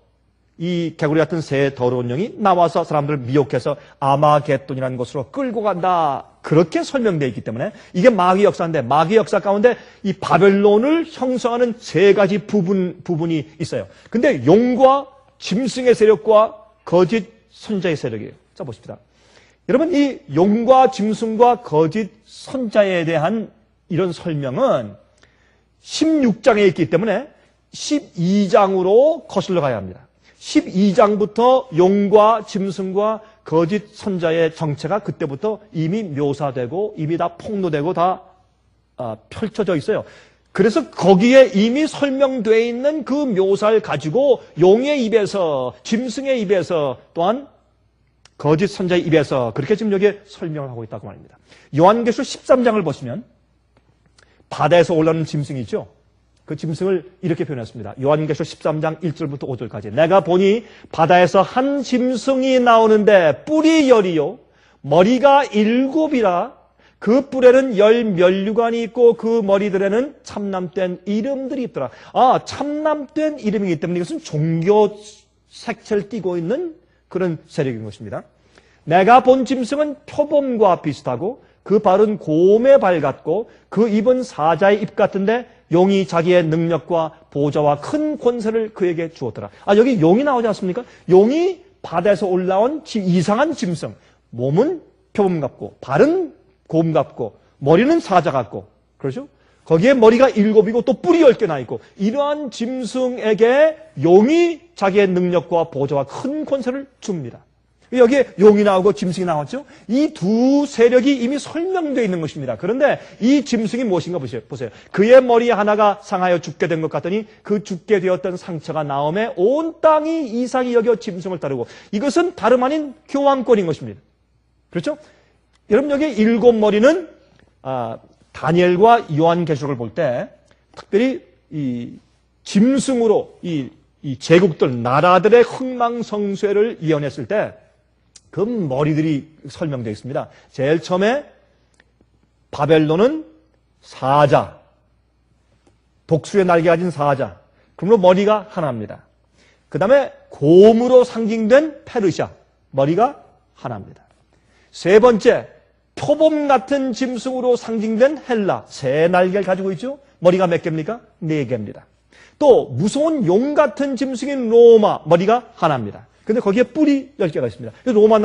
이 개구리 같은 새 더러운 영이 나와서 사람들을 미혹해서 아마겟돈이라는 곳으로 끌고 간다. 그렇게 설명되어 있기 때문에 이게 마귀 역사인데, 마귀 역사 가운데 이 바벨론을 형성하는 세 가지 부분이 있어요. 근데 용과 짐승의 세력과 거짓 선자의 세력이에요. 자, 보십시다. 여러분, 이 용과 짐승과 거짓 선자에 대한 이런 설명은 16장에 있기 때문에 12장으로 거슬러 가야 합니다. 12장부터 용과 짐승과 거짓 선자의 정체가 그때부터 이미 묘사되고 이미 다 폭로되고 다 펼쳐져 있어요. 그래서 거기에 이미 설명되어 있는 그 묘사를 가지고 용의 입에서, 짐승의 입에서, 또한 거짓 선자의 입에서 그렇게 지금 여기에 설명을 하고 있다고 말입니다. 요한계시록 13장을 보시면 바다에서 올라오는 짐승이 있죠. 그 짐승을 이렇게 표현했습니다. 요한계시록 13장 1절부터 5절까지. 내가 보니 바다에서 한 짐승이 나오는데 뿔이 열이요 머리가 7이라 그 뿔에는 10면류관이 있고 그 머리들에는 참남된 이름들이 있더라. 아, 참남된 이름이기 때문에 이것은 종교 색채를 띠고 있는 그런 세력인 것입니다. 내가 본 짐승은 표범과 비슷하고 그 발은 곰의 발 같고 그 입은 사자의 입 같은데 용이 자기의 능력과 보좌와 큰 권세를 그에게 주었더라. 아, 여기 용이 나오지 않습니까? 용이 바다에서 올라온 이상한 짐승. 몸은 표범 같고 발은 곰 같고 머리는 사자 같고, 그렇죠? 거기에 머리가 7이고 또 뿔이 10개 나 있고, 이러한 짐승에게 용이 자기의 능력과 보좌와 큰 권세를 줍니다. 여기에 용이 나오고 짐승이 나왔죠? 이 두 세력이 이미 설명되어 있는 것입니다. 그런데 이 짐승이 무엇인가 보세요. 그의 머리 하나가 상하여 죽게 된 것 같더니 그 죽게 되었던 상처가 나오매 온 땅이 이상히 여겨 짐승을 따르고, 이것은 다름 아닌 교황권인 것입니다. 그렇죠? 여러분, 여기 7머리는 다니엘과 요한계시록을 볼 때 특별히 이 짐승으로 이 제국들, 나라들의 흥망성쇠를 예언했을 때 그 머리들이 설명되어 있습니다. 제일 처음에 바벨론은 사자, 독수리의 날개 가진 사자, 그러므로 머리가 하나입니다. 그 다음에 곰으로 상징된 페르시아, 머리가 하나입니다. 세 번째, 표범 같은 짐승으로 상징된 헬라, 새 날개를 가지고 있죠. 머리가 몇 개입니까? 4개입니다. 또 무서운 용 같은 짐승인 로마, 머리가 하나입니다. 근데 거기에 뿔이 10개가 있습니다. 그래서 로마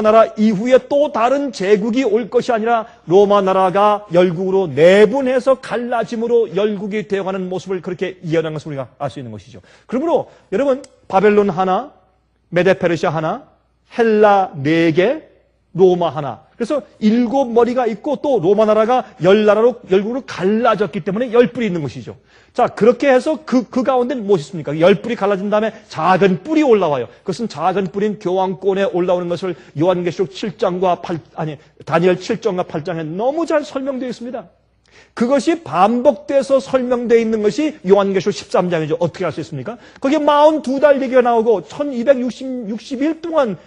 나라 이후에 또 다른 제국이 올 것이 아니라 로마 나라가 열국으로 내분해서 갈라짐으로 열국이 되어가는 모습을 그렇게 예언한 것을 우리가 알 수 있는 것이죠. 그러므로 여러분, 바벨론 하나, 메데페르시아 하나, 헬라 4개, 로마 하나. 그래서 7머리가 있고 또 로마 나라가 10나라로 열국으로 갈라졌기 때문에 10뿔이 있는 것이죠. 자, 그렇게 해서 그 가운데는 무엇이 있습니까? 10뿔이 갈라진 다음에 작은 뿔이 올라와요. 그것은 작은 뿔인 교황권에 올라오는 것을 요한계시록 7장과 다니엘 7장과 8장에 너무 잘 설명되어 있습니다. 그것이 반복돼서 설명되어 있는 것이 요한계시록 13장이죠. 어떻게 할 수 있습니까? 거기에 42달 얘기가 나오고 1260일 동안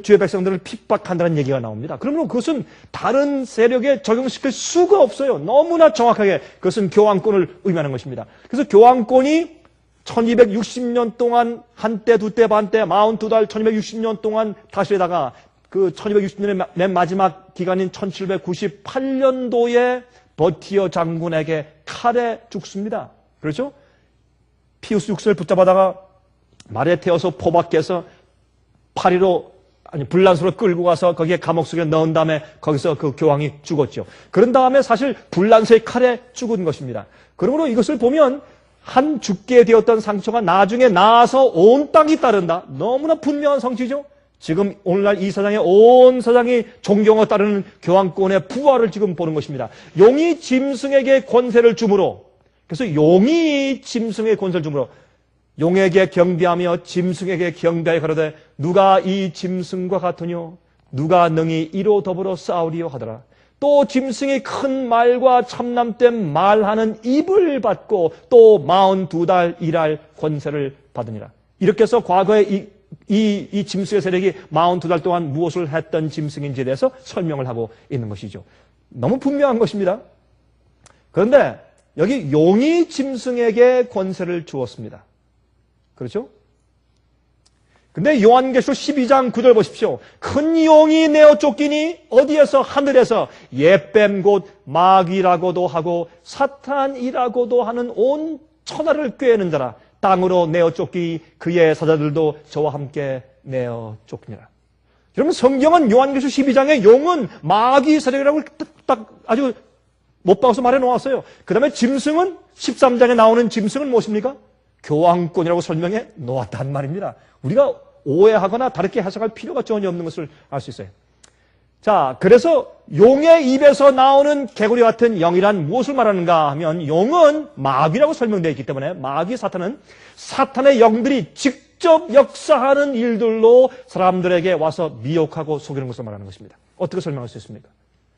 주의 백성들을 핍박한다는 얘기가 나옵니다. 그러면 그것은 다른 세력에 적용시킬 수가 없어요. 너무나 정확하게 그것은 교황권을 의미하는 것입니다. 그래서 교황권이 1260년 동안 한때, 두때, 반때, 42달, 1260년 동안 다스리다가 그 1260년의 맨 마지막 기간인 1798년도에 버티어 장군에게 칼에 죽습니다. 그렇죠? 피우스 6세를 붙잡아다가 말에 태워서 포박해서 불란서로 끌고 가서 거기에 감옥 속에 넣은 다음에 거기서 그 교황이 죽었죠. 그런 다음에 사실 불란서의 칼에 죽은 것입니다. 그러므로 이것을 보면 한 죽게 되었던 상처가 나중에 나아서 온 땅이 따른다. 너무나 분명한 성취죠. 지금 오늘날 이 세상에 온 세상이 존경을 따르는 교황권의 부활을 지금 보는 것입니다. 용이 짐승에게 권세를 주므로, 그래서 용이 짐승에게 권세를 주므로 용에게 경배하며 짐승에게 경배하여 가로되 누가 이 짐승과 같으뇨 누가 능히 이로 더불어 싸우리요 하더라. 또 짐승이 큰 말과 참남된 말하는 입을 받고 또 42달 일할 권세를 받으니라. 이렇게 해서 과거에 이 짐승의 세력이 42달 동안 무엇을 했던 짐승인지에 대해서 설명을 하고 있는 것이죠. 너무 분명한 것입니다. 그런데 여기 용이 짐승에게 권세를 주었습니다. 그렇죠? 근데 요한계시록 12장 9절 보십시오. 큰 용이 내어 쫓기니 어디에서? 하늘에서 옛뱀 곧 마귀라고도 하고 사탄이라고도 하는 온 천하를 꾀는 자라 땅으로 내어 쫓기 그의 사자들도 저와 함께 내어 쫓기니라. 여러분, 성경은 요한계시록 12장에 용은 마귀 세력이라고 딱 아주 못 박아서 말해 놓았어요. 그 다음에 짐승은 13장에 나오는 짐승은 무엇입니까? 교황권이라고 설명해 놓았단 말입니다. 우리가 오해하거나 다르게 해석할 필요가 전혀 없는 것을 알 수 있어요. 자, 그래서 용의 입에서 나오는 개구리 같은 영이란 무엇을 말하는가 하면 용은 마귀라고 설명되어 있기 때문에 마귀 사탄은 사탄의 영들이 직접 역사하는 일들로 사람들에게 와서 미혹하고 속이는 것을 말하는 것입니다. 어떻게 설명할 수 있습니까?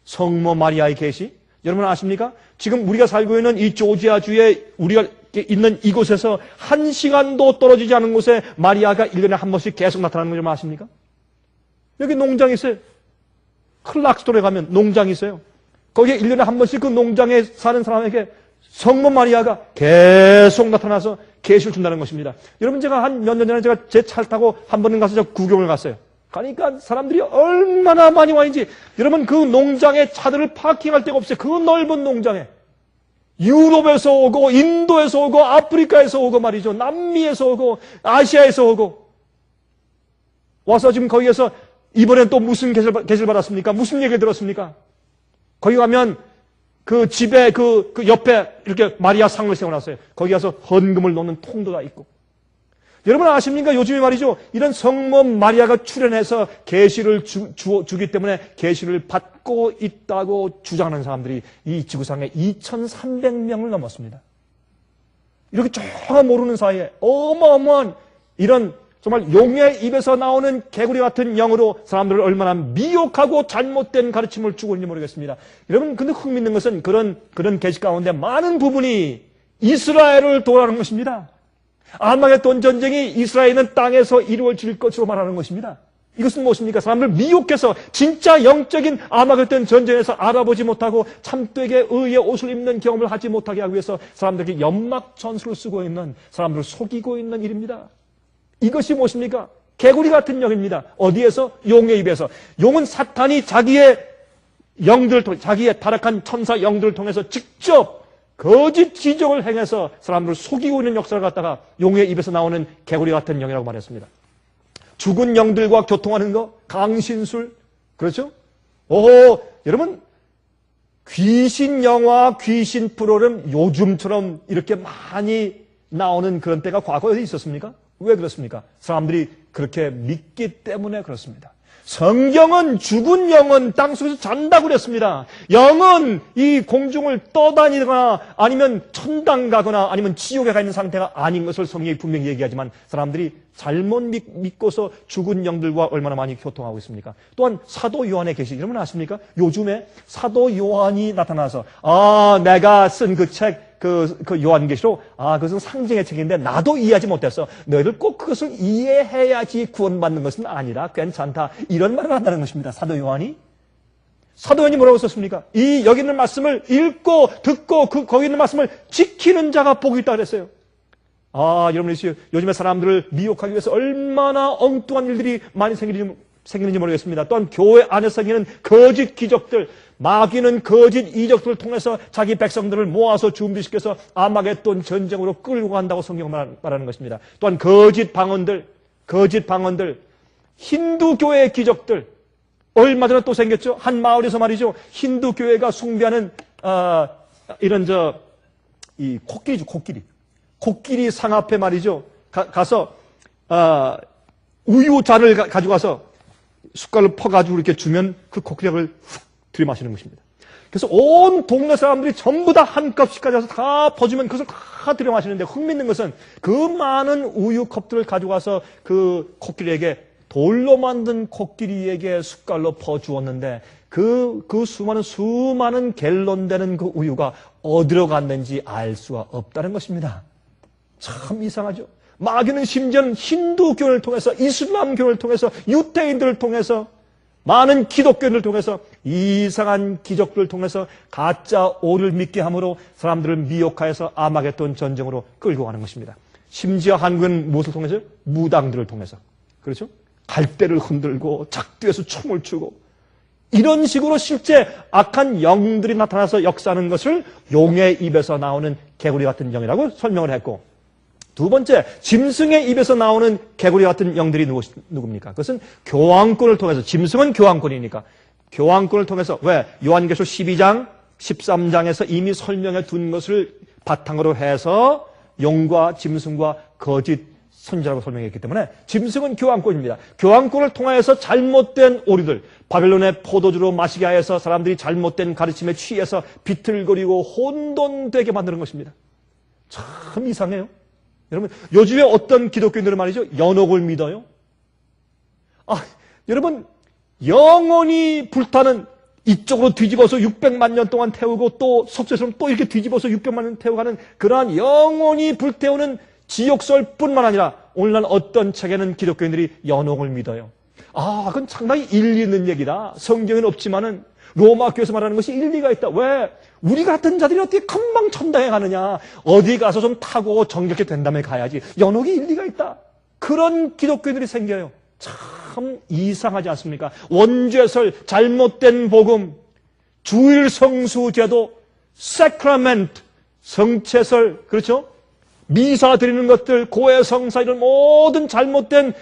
성모 마리아의 계시, 여러분 아십니까? 지금 우리가 살고 있는 이 조지아주에 우리가 있는 이곳에서 1시간도 떨어지지 않은 곳에 마리아가 1년에 한 번씩 계속 나타나는 걸 아십니까? 여기 농장이 있어요. 클락스톤에 가면 농장이 있어요. 거기에 1년에 한 번씩 그 농장에 사는 사람에게 성모 마리아가 계속 나타나서 계시를 준다는 것입니다. 여러분, 제가 한 몇 년 전에 제가 제 차를 타고 한 번은 가서 제가 구경을 갔어요. 가니까 사람들이 얼마나 많이 와있는지. 여러분, 그 농장에 차들을 파킹할 데가 없어요. 그 넓은 농장에. 유럽에서 오고, 인도에서 오고, 아프리카에서 오고 말이죠. 남미에서 오고, 아시아에서 오고. 와서 지금 거기에서 이번엔 또 무슨 계시를 받았습니까? 무슨 얘기를 들었습니까? 거기 가면 그 집에 그 옆에 이렇게 마리아 상을 세워놨어요. 거기 가서 헌금을 넣는 통도 다 있고. 여러분 아십니까? 요즘에 말이죠. 이런 성모 마리아가 출현해서 계시를 주기 때문에 계시를 받고 있다고 주장하는 사람들이 이 지구상에 2,300명을 넘었습니다. 이렇게 전혀 모르는 사이에 어마어마한 이런 정말 용의 입에서 나오는 개구리 같은 영으로 사람들을 얼마나 미혹하고 잘못된 가르침을 주고 있는지 모르겠습니다. 여러분, 근데 흥미있는 것은 그런 계시 가운데 많은 부분이 이스라엘을 도라는 것입니다. 아마겟돈 전쟁이 이스라엘 있는 땅에서 이루어질 것으로 말하는 것입니다. 이것은 무엇입니까? 사람들 미혹해서 진짜 영적인 아마겟돈 전쟁에서 알아보지 못하고 참되게 의의 옷을 입는 경험을 하지 못하게 하기 위해서 사람들에게 연막 전술을 쓰고 있는, 사람들을 속이고 있는 일입니다. 이것이 무엇입니까? 개구리 같은 영입니다. 어디에서? 용의 입에서. 용은 사탄이 자기의 영들을 통해, 자기의 타락한 천사 영들을 통해서 직접 거짓 기적을 행해서 사람들을 속이고 있는 역사를 갖다가 용의 입에서 나오는 개구리 같은 영이라고 말했습니다. 죽은 영들과 교통하는 거, 강신술, 그렇죠? 여러분, 귀신 영화, 귀신 프로그램 요즘처럼 이렇게 많이 나오는 그런 때가 과거에 있었습니까? 왜 그렇습니까? 사람들이 그렇게 믿기 때문에 그렇습니다. 성경은 죽은 영은 땅속에서 잔다고 그랬습니다. 영은 이 공중을 떠다니거나 아니면 천당 가거나 아니면 지옥에 가 있는 상태가 아닌 것을 성경이 분명히 얘기하지만 사람들이 잘못 믿고서 죽은 영들과 얼마나 많이 교통하고 있습니까? 또한 사도 요한의 계시, 여러분 아십니까? 요즘에 사도 요한이 나타나서 내가 쓴 그 책, 그 요한계시록, 그것은 상징의 책인데 나도 이해하지 못했어. 너희들 꼭 그것을 이해해야지 구원받는 것은 아니라 괜찮다. 이런 말을 한다는 것입니다. 사도 요한이. 사도 요한이 뭐라고 썼습니까? 여기 있는 말씀을 읽고 듣고 거기 있는 말씀을 지키는 자가 복이 있다 그랬어요. 여러분, 요즘에 사람들을 미혹하기 위해서 얼마나 엉뚱한 일들이 많이 생기는지 모르겠습니다. 또한 교회 안에서 생기는 거짓 기적들, 마귀는 거짓 이적들을 통해서 자기 백성들을 모아서 준비시켜서 아마겟돈 전쟁으로 끌고 간다고 성경은 말하는 것입니다. 또한 거짓 방언들, 힌두교의 기적들, 얼마 전에 또 생겼죠. 한 마을에서 말이죠. 힌두교회가 숭배하는 이 코끼리죠, 코끼리. 코끼리 상 앞에 말이죠. 가서 우유잔을 가지고 가서 숟갈을 퍼가지고 이렇게 주면 그 코끼리를 훅 들이마시는 것입니다. 그래서 온 동네 사람들이 전부 다 한 컵씩 가져와서 다 퍼주면 그것을 다 들이마시는데 흥미있는 것은 그 많은 우유 컵들을 가져가서 그 코끼리에게 돌로 만든 코끼리에게 숟갈로 퍼주었는데 그 수많은 갤론 되는 그 우유가 어디로 갔는지 알 수가 없다는 것입니다. 참 이상하죠. 마귀는 심지어는 힌두교를 통해서, 이슬람교를 통해서, 유태인들을 통해서, 많은 기독교인들을 통해서 이상한 기적들을 통해서 가짜 오를 믿게 함으로 사람들을 미혹하여서 아마겟돈 전쟁으로 끌고 가는 것입니다. 심지어 한국은 무엇을 통해서? 무당들을 통해서. 그렇죠? 갈대를 흔들고 작두에서 춤을 추고 이런 식으로 실제 악한 영들이 나타나서 역사하는 것을 용의 입에서 나오는 개구리 같은 영이라고 설명을 했고, 두 번째, 짐승의 입에서 나오는 개구리 같은 영들이 누굽니까? 그것은 교황권을 통해서, 짐승은 교황권이니까 교황권을 통해서, 왜? 요한계시록 12장, 13장에서 이미 설명해 둔 것을 바탕으로 해서 용과 짐승과 거짓 선지자라고 설명했기 때문에 짐승은 교황권입니다. 교황권을 통하여서 잘못된 오류들, 바벨론의 포도주로 마시게 하여서 사람들이 잘못된 가르침에 취해서 비틀거리고 혼돈되게 만드는 것입니다. 참 이상해요. 여러분, 요즘에 어떤 기독교인들은 말이죠, 연옥을 믿어요. 여러분, 영원히 불타는, 이쪽으로 뒤집어서 600만 년 동안 태우고 또 석쇠처럼 또 이렇게 뒤집어서 600만 년 태워가는 그러한 영원히 불태우는 지옥설뿐만 아니라 오늘날 어떤 책에는 기독교인들이 연옥을 믿어요. 그건 상당히 일리 있는 얘기다. 성경에는 없지만은 로마 교회에서 말하는 것이 일리가 있다. 왜? 우리 같은 자들이 어떻게 금방 천당에 가느냐. 어디 가서 좀 타고 정결케 된 다음에 가야지. 연옥이 일리가 있다. 그런 기독교인들이 생겨요. 참 이상하지 않습니까? 원죄설, 잘못된 복음, 주일 성수 제도, 세크라멘트, 성체설, 그렇죠? 미사 드리는 것들, 고해 성사 이런 모든 잘못된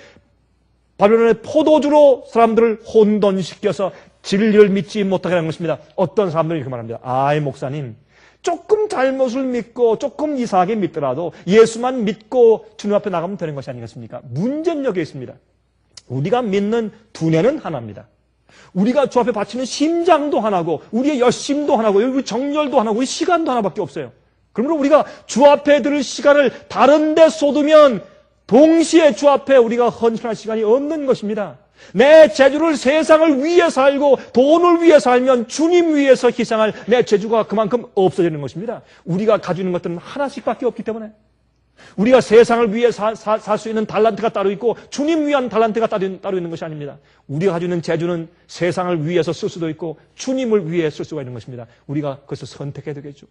바벨론의 포도주로 사람들을 혼돈시켜서 진리를 믿지 못하게 하는 것입니다. 어떤 사람들은 이렇게 말합니다. 목사님, 조금 잘못을 믿고 조금 이상하게 믿더라도 예수만 믿고 주님 앞에 나가면 되는 것이 아니겠습니까? 문제는 여기에 있습니다. 우리가 믿는 두뇌는 하나입니다. 우리가 주 앞에 바치는 심장도 하나고 우리의 열심도 하나고 우리 정열도 하나고 우리 시간도 하나밖에 없어요. 그러므로 우리가 주 앞에 들을 시간을 다른 데 쏟으면 동시에 주 앞에 우리가 헌신할 시간이 없는 것입니다. 내 재주를 세상을 위해 살고 돈을 위해 살면 주님 위해서 희생할 내 재주가 그만큼 없어지는 것입니다. 우리가 가지고 있는 것들은 하나씩밖에 없기 때문에 우리가 세상을 위해 살 수 있는 달란트가 따로 있고 주님 위한 달란트가 따로 있는 것이 아닙니다. 우리가 가지고 있는 재주는 세상을 위해서 쓸 수도 있고 주님을 위해 쓸 수가 있는 것입니다. 우리가 그것을 선택해야 되겠죠.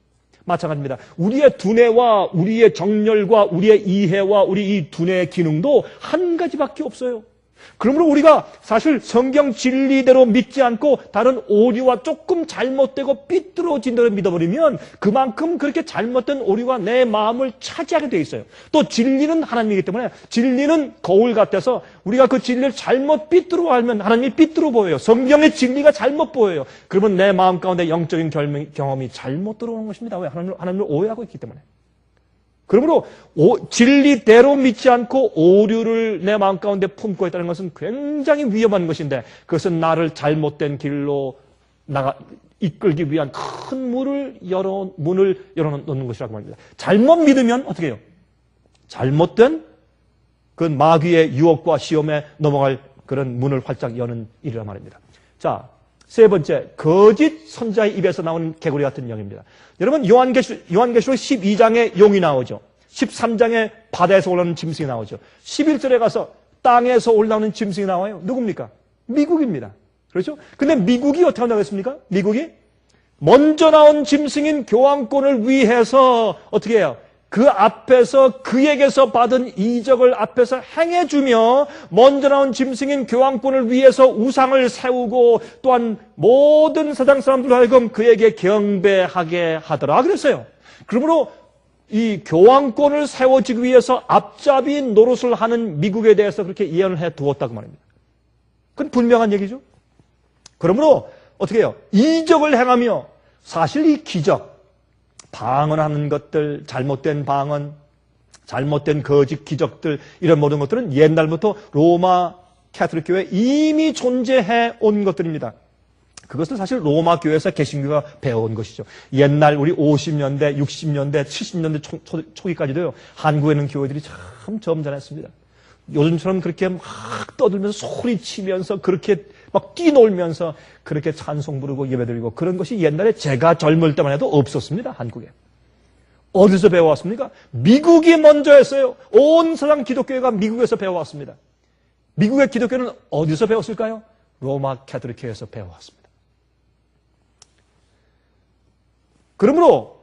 마찬가지입니다. 우리의 두뇌와 우리의 정열과 우리의 이해와 우리 이 두뇌의 기능도 한 가지밖에 없어요. 그러므로 우리가 사실 성경 진리대로 믿지 않고 다른 오류와 조금 잘못되고 삐뚤어진 대로 믿어버리면 그만큼 그렇게 잘못된 오류가 내 마음을 차지하게 돼 있어요. 또 진리는 하나님이기 때문에 진리는 거울 같아서 우리가 그 진리를 잘못 삐뚤어 알면 하나님이 삐뚤어 보여요. 성경의 진리가 잘못 보여요. 그러면 내 마음 가운데 영적인 경험이 잘못 들어오는 것입니다. 왜? 하나님을 오해하고 있기 때문에. 그러므로 진리대로 믿지 않고 오류를 내 마음 가운데 품고 있다는 것은 굉장히 위험한 것인데 그것은 나를 잘못된 길로 이끌기 위한 큰 문을 열어놓는 것이라고 말합니다. 잘못 믿으면 어떻게 해요? 잘못된 그 마귀의 유혹과 시험에 넘어갈 그런 문을 활짝 여는 일이라 말입니다. 자, 세 번째, 거짓 선자의 입에서 나오는 개구리 같은 영입니다. 여러분, 요한계시록 12장에 용이 나오죠. 13장에 바다에서 올라오는 짐승이 나오죠. 11절에 가서 땅에서 올라오는 짐승이 나와요. 누굽니까? 미국입니다. 그렇죠? 근데 미국이 어떻게 한다고 했습니까? 미국이 먼저 나온 짐승인 교황권을 위해서 어떻게 해요? 그 앞에서 그에게서 받은 이적을 앞에서 행해주며 먼저 나온 짐승인 교황권을 위해서 우상을 세우고 또한 모든 세상 사람들로 하여금 그에게 경배하게 하더라 그랬어요. 그러므로 이 교황권을 세워지기 위해서 앞잡이 노릇을 하는 미국에 대해서 그렇게 예언을 해두었다고 말입니다. 그건 분명한 얘기죠. 그러므로 어떻게 해요? 이적을 행하며 사실 이 기적 방언하는 것들, 잘못된 방언, 잘못된 거짓 기적들 이런 모든 것들은 옛날부터 로마 캐톨릭 교회에 이미 존재해 온 것들입니다. 그것은 사실 로마 교회에서 개신교가 배워온 것이죠. 옛날 우리 50년대, 60년대, 70년대 초기까지도요. 한국에는 교회들이 참 점잖았습니다. 요즘처럼 그렇게 막 떠들면서 소리치면서 그렇게 막 뛰놀면서 그렇게 찬송 부르고 예배드리고 그런 것이 옛날에 제가 젊을 때만 해도 없었습니다. 한국에. 어디서 배워왔습니까? 미국이 먼저 했어요. 온 세상 기독교회가 미국에서 배워왔습니다. 미국의 기독교는 어디서 배웠을까요? 로마 캐톨릭교회에서 배워왔습니다. 그러므로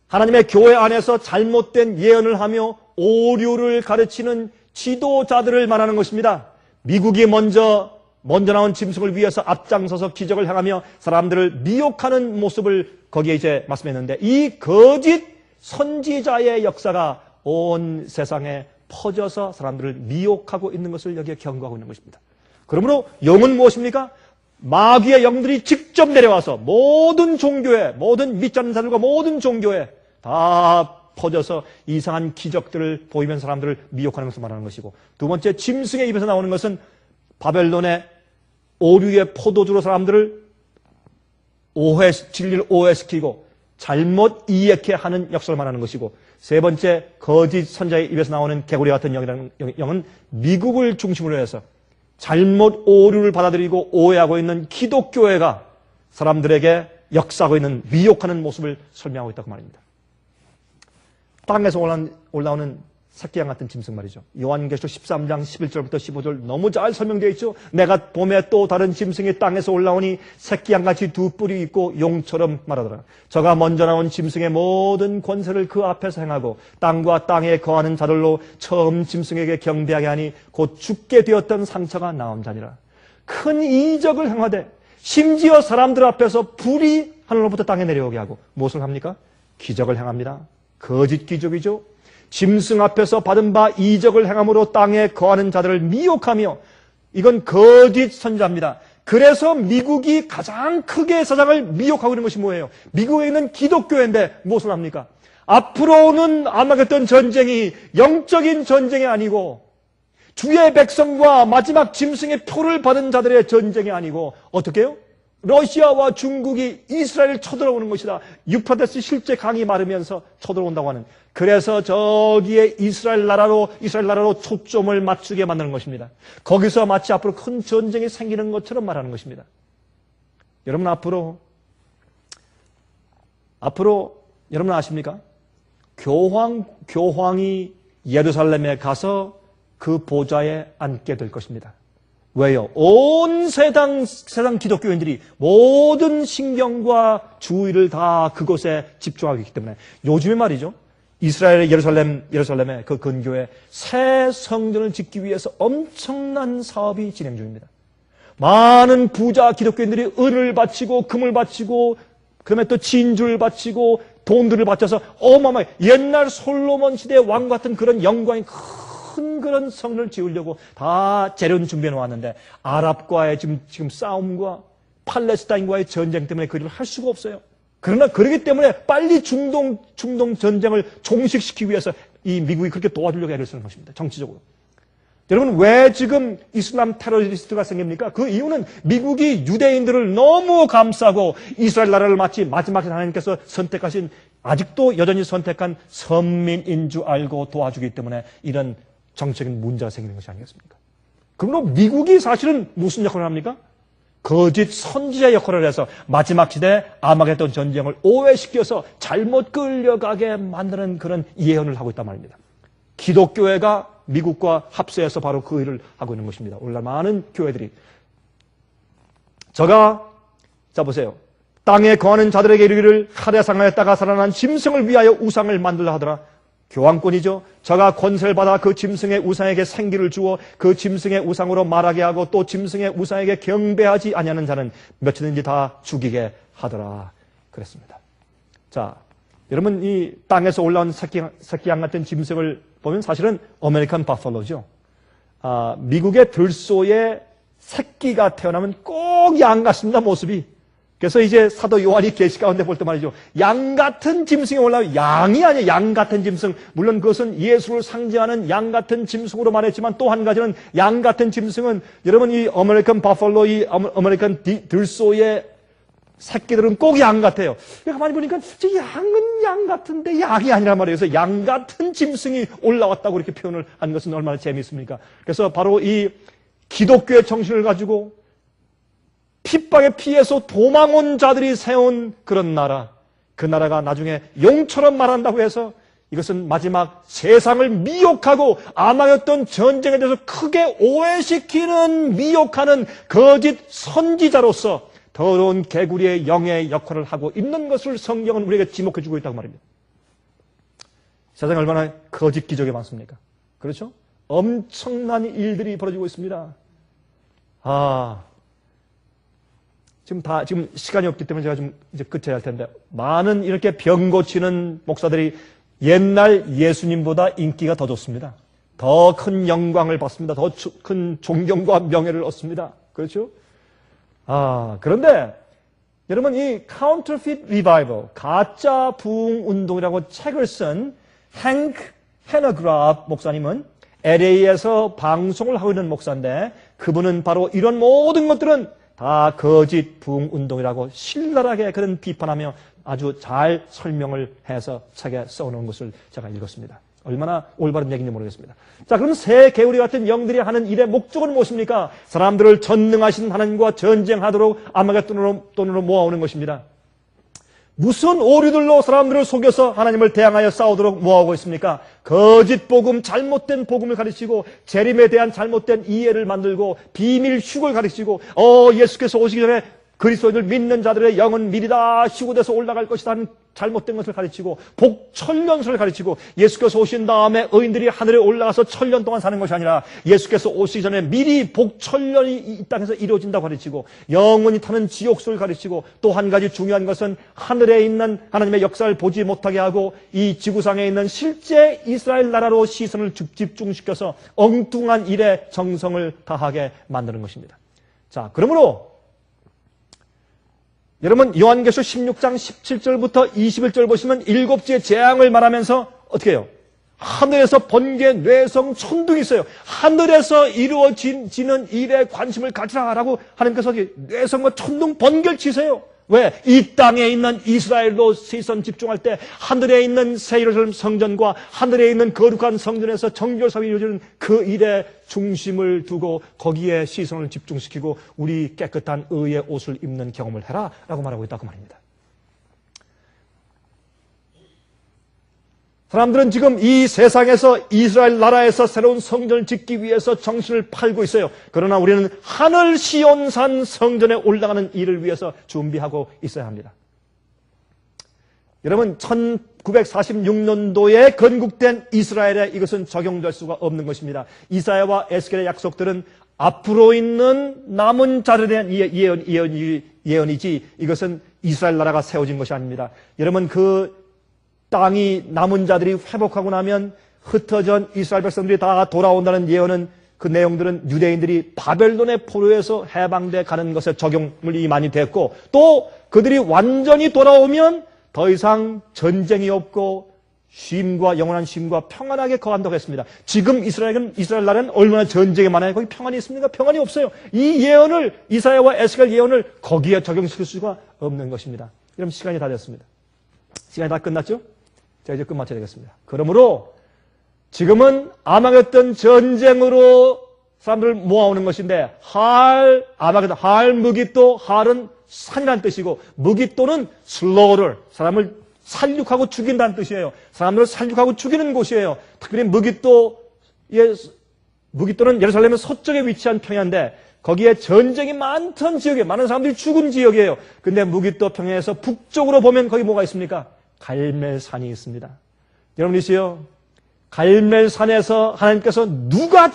하나님의 교회 안에서 잘못된 예언을 하며 오류를 가르치는 지도자들을 말하는 것입니다. 미국이 먼저 나온 짐승을 위해서 앞장서서 기적을 행하며 사람들을 미혹하는 모습을 거기에 이제 말씀했는데 이 거짓 선지자의 역사가 온 세상에 퍼져서 사람들을 미혹하고 있는 것을 여기에 경고하고 있는 것입니다. 그러므로 영은 무엇입니까? 마귀의 영들이 직접 내려와서 모든 종교에, 모든 믿지 않는 자들과 모든 종교에 다 퍼져서 이상한 기적들을 보이면 사람들을 미혹하는 것을 말하는 것이고 두 번째 짐승의 입에서 나오는 것은 바벨론의 오류의 포도주로 사람들을 진리를 오해시키고 잘못 이해케 하는 역사를 말하는 것이고 세 번째 거짓 선자의 입에서 나오는 개구리 같은 영이라는 영은 미국을 중심으로 해서 잘못 오류를 받아들이고 오해하고 있는 기독교회가 사람들에게 역사하고 있는 미혹하는 모습을 설명하고 있다고 말입니다. 땅에서 올라오는 새끼양 같은 짐승 말이죠. 요한계시록 13장 11절부터 15절 너무 잘 설명되어 있죠. 내가 봄에 또 다른 짐승이 땅에서 올라오니 새끼양같이 두 뿔이 있고 용처럼 말하더라. 저가 먼저 나온 짐승의 모든 권세를 그 앞에서 행하고 땅과 땅에 거하는 자들로 처음 짐승에게 경배하게 하니 곧 죽게 되었던 상처가 나온 자니라. 큰 이적을 행하되 심지어 사람들 앞에서 불이 하늘로부터 땅에 내려오게 하고 무엇을 합니까? 기적을 행합니다. 거짓 기적이죠. 짐승 앞에서 받은 바 이적을 행함으로 땅에 거하는 자들을 미혹하며 이건 거짓 선지자입니다. 그래서 미국이 가장 크게 세상을 미혹하고 있는 것이 뭐예요? 미국에 있는 기독교회인데 무엇을 합니까? 앞으로는 아마겟돈 전쟁이 영적인 전쟁이 아니고 주의 백성과 마지막 짐승의 표를 받은 자들의 전쟁이 아니고 어떻게 해요? 러시아와 중국이 이스라엘을 쳐들어오는 것이다. 유프라테스 실제 강이 마르면서 쳐들어온다고 하는. 그래서 저기에 이스라엘 나라로 초점을 맞추게 만드는 것입니다. 거기서 마치 앞으로 큰 전쟁이 생기는 것처럼 말하는 것입니다. 여러분 앞으로 여러분 아십니까? 교황이 예루살렘에 가서 그 보좌에 앉게 될 것입니다. 왜요? 온 세상 기독교인들이 모든 신경과 주의를 다 그곳에 집중하고 있기 때문에 요즘에 말이죠. 이스라엘의 예루살렘의 그 근교에 새 성전을 짓기 위해서 엄청난 사업이 진행 중입니다. 많은 부자 기독교인들이 은을 바치고 금을 바치고 그다음에 또 진주를 바치고 돈들을 바쳐서 어마어마하게 옛날 솔로몬 시대 왕 같은 그런 영광이 큰 그런 성전을 지으려고 다 재료는 준비해 놓았는데 아랍과의 지금 싸움과 팔레스타인과의 전쟁 때문에 그 일을 할 수가 없어요. 그러나 그러기 때문에 빨리 중동 전쟁을 종식시키기 위해서 이 미국이 그렇게 도와주려고 애를 쓰는 것입니다. 정치적으로. 여러분 왜 지금 이슬람 테러리스트가 생깁니까? 그 이유는 미국이 유대인들을 너무 감싸고 이스라엘 나라를 마치 마지막에 하나님께서 선택하신 아직도 여전히 선택한 선민인 줄 알고 도와주기 때문에 이런 정치적인 문제가 생기는 것이 아니겠습니까? 그러므로 미국이 사실은 무슨 역할을 합니까? 거짓 선지자 역할을 해서 마지막 시대에 아마겟돈 전쟁을 오해시켜서 잘못 끌려가게 만드는 그런 예언을 하고 있단 말입니다. 기독교회가 미국과 합세해서 바로 그 일을 하고 있는 것입니다. 오늘날 많은 교회들이 자 보세요. 땅에 거하는 자들에게 이르기를 칼에 상하였다가 살아난 짐승을 위하여 우상을 만들라 하더라. 교황권이죠. 저가 권세를 받아 그 짐승의 우상에게 생기를 주어 그 짐승의 우상으로 말하게 하고 또 짐승의 우상에게 경배하지 아니하는 자는 며칠든지 다 죽이게 하더라. 그랬습니다. 자, 여러분 이 땅에서 올라온 새끼양 같은 짐승을 보면 사실은 아메리칸 바팔로죠. 미국의 들소에 새끼가 태어나면 꼭 양 같습니다, 모습이. 그래서 이제 사도 요한이 계시 가운데 볼 때 말이죠. 양 같은 짐승이 올라오면 양이 아니에요. 양 같은 짐승. 물론 그것은 예수를 상징하는 양 같은 짐승으로 말했지만 또 한 가지는 양 같은 짐승은 여러분 이 아메리칸 바팔로, 이 아메리칸 들소의 새끼들은 꼭 양 같아요. 가만히 보니까 양은 양 같은데 양이 아니란 말이에요. 그래서 양 같은 짐승이 올라왔다고 이렇게 표현을 한 것은 얼마나 재미있습니까? 그래서 바로 이 기독교의 정신을 가지고 핍박에 피해서 도망 온 자들이 세운 그런 나라, 그 나라가 나중에 용처럼 말한다고 해서 이것은 마지막 세상을 미혹하고 아마겟돈 전쟁에 대해서 크게 오해시키는 미혹하는 거짓 선지자로서 더러운 개구리의 영의 역할을 하고 있는 것을 성경은 우리에게 지목해 주고 있다고 말입니다. 세상에 얼마나 거짓 기적이 많습니까? 그렇죠? 엄청난 일들이 벌어지고 있습니다. 지금 시간이 없기 때문에 제가 좀 이제 끝해야 할 텐데, 많은 이렇게 병 고치는 목사들이 옛날 예수님보다 인기가 더 좋습니다. 더 큰 영광을 받습니다. 더 큰 존경과 명예를 얻습니다. 그렇죠? 그런데 여러분 이 Counterfeit Revival, 가짜 부흥 운동이라고 책을 쓴 행크 헤너그랍 목사님은 LA에서 방송을 하고 있는 목사인데 그분은 바로 이런 모든 것들은 다 거짓 부흥 운동이라고 신랄하게 그런 비판하며 아주 잘 설명을 해서 책에 써놓은 것을 제가 읽었습니다. 얼마나 올바른 얘기인지 모르겠습니다. 자, 그럼 새 개구리 같은 영들이 하는 일의 목적은 무엇입니까? 사람들을 전능하신 하나님과 전쟁하도록 아마겟돈으로 모아오는 것입니다. 무슨 오류들로 사람들을 속여서 하나님을 대항하여 싸우도록 모아오고 있습니까? 거짓 복음, 잘못된 복음을 가르치고 재림에 대한 잘못된 이해를 만들고 비밀 휴거를 가르치고 예수께서 오시기 전에 그리스도인을 믿는 자들의 영은 미리다 휴거돼서 올라갈 것이다 하는 잘못된 것을 가르치고 복천년설을 가르치고 예수께서 오신 다음에 의인들이 하늘에 올라가서 1000년 동안 사는 것이 아니라 예수께서 오시기 전에 미리 복천년이 이 땅에서 이루어진다고 가르치고 영원히 타는 지옥설을 가르치고 또 한 가지 중요한 것은 하늘에 있는 하나님의 역사를 보지 못하게 하고 이 지구상에 있는 실제 이스라엘 나라로 시선을 집중시켜서 엉뚱한 일에 정성을 다하게 만드는 것입니다. 자, 그러므로 여러분 요한계시록 16장 17절부터 21절 보시면 7지의 재앙을 말하면서 어떻게 해요? 하늘에서 번개, 뇌성, 천둥이 있어요. 하늘에서 이루어지는 일에 관심을 가지라라고 하나님께서 뇌성과 천둥, 번개를 치세요. 왜? 이 땅에 있는 이스라엘로 시선 집중할 때 하늘에 있는 새 예루살렘 성전과 하늘에 있는 거룩한 성전에서 정결사업이 이루어지는 그 일에 중심을 두고 거기에 시선을 집중시키고 우리 깨끗한 의의 옷을 입는 경험을 해라 라고 말하고 있다고 말입니다. 사람들은 지금 이 세상에서 이스라엘 나라에서 새로운 성전을 짓기 위해서 정신을 팔고 있어요. 그러나 우리는 하늘 시온산 성전에 올라가는 일을 위해서 준비하고 있어야 합니다. 여러분 1946년도에 건국된 이스라엘에 이것은 적용될 수가 없는 것입니다. 이사야와 에스겔의 약속들은 앞으로 있는 남은 자들에 대한 예언이지 이것은 이스라엘 나라가 세워진 것이 아닙니다. 여러분 그 땅이 남은 자들이 회복하고 나면 흩어진 이스라엘 백성들이 다 돌아온다는 예언은 그 내용들은 유대인들이 바벨론의 포로에서 해방돼 가는 것에 적용이 많이 됐고 또 그들이 완전히 돌아오면 더 이상 전쟁이 없고 쉼과 영원한 쉼과 평안하게 거한다고 했습니다. 지금 이스라엘 나라는 얼마나 전쟁이 많아요? 거기 평안이 있습니까? 평안이 없어요. 이 예언을 이사야와 에스겔 예언을 거기에 적용시킬 수가 없는 것입니다. 그럼 시간이 다 됐습니다. 시간이 다 끝났죠? 자, 이제 끝마쳐야 되겠습니다. 그러므로 지금은 아마겟돈 전쟁으로 사람들을 모아오는 것인데 아마겟돈, 무기또, 할은 산이라는 뜻이고 무기또는 slaughter, 사람을 살육하고 죽인다는 뜻이에요. 사람들을 살육하고 죽이는 곳이에요. 특별히 무기또는 예루살렘의 서쪽에 위치한 평야인데 거기에 전쟁이 많던 지역에 많은 사람들이 죽은 지역이에요. 근데 무기또 평야에서 북쪽으로 보면 거기 뭐가 있습니까? 갈멜산이 있습니다. 여러분이시요, 갈멜산에서 하나님께서 누가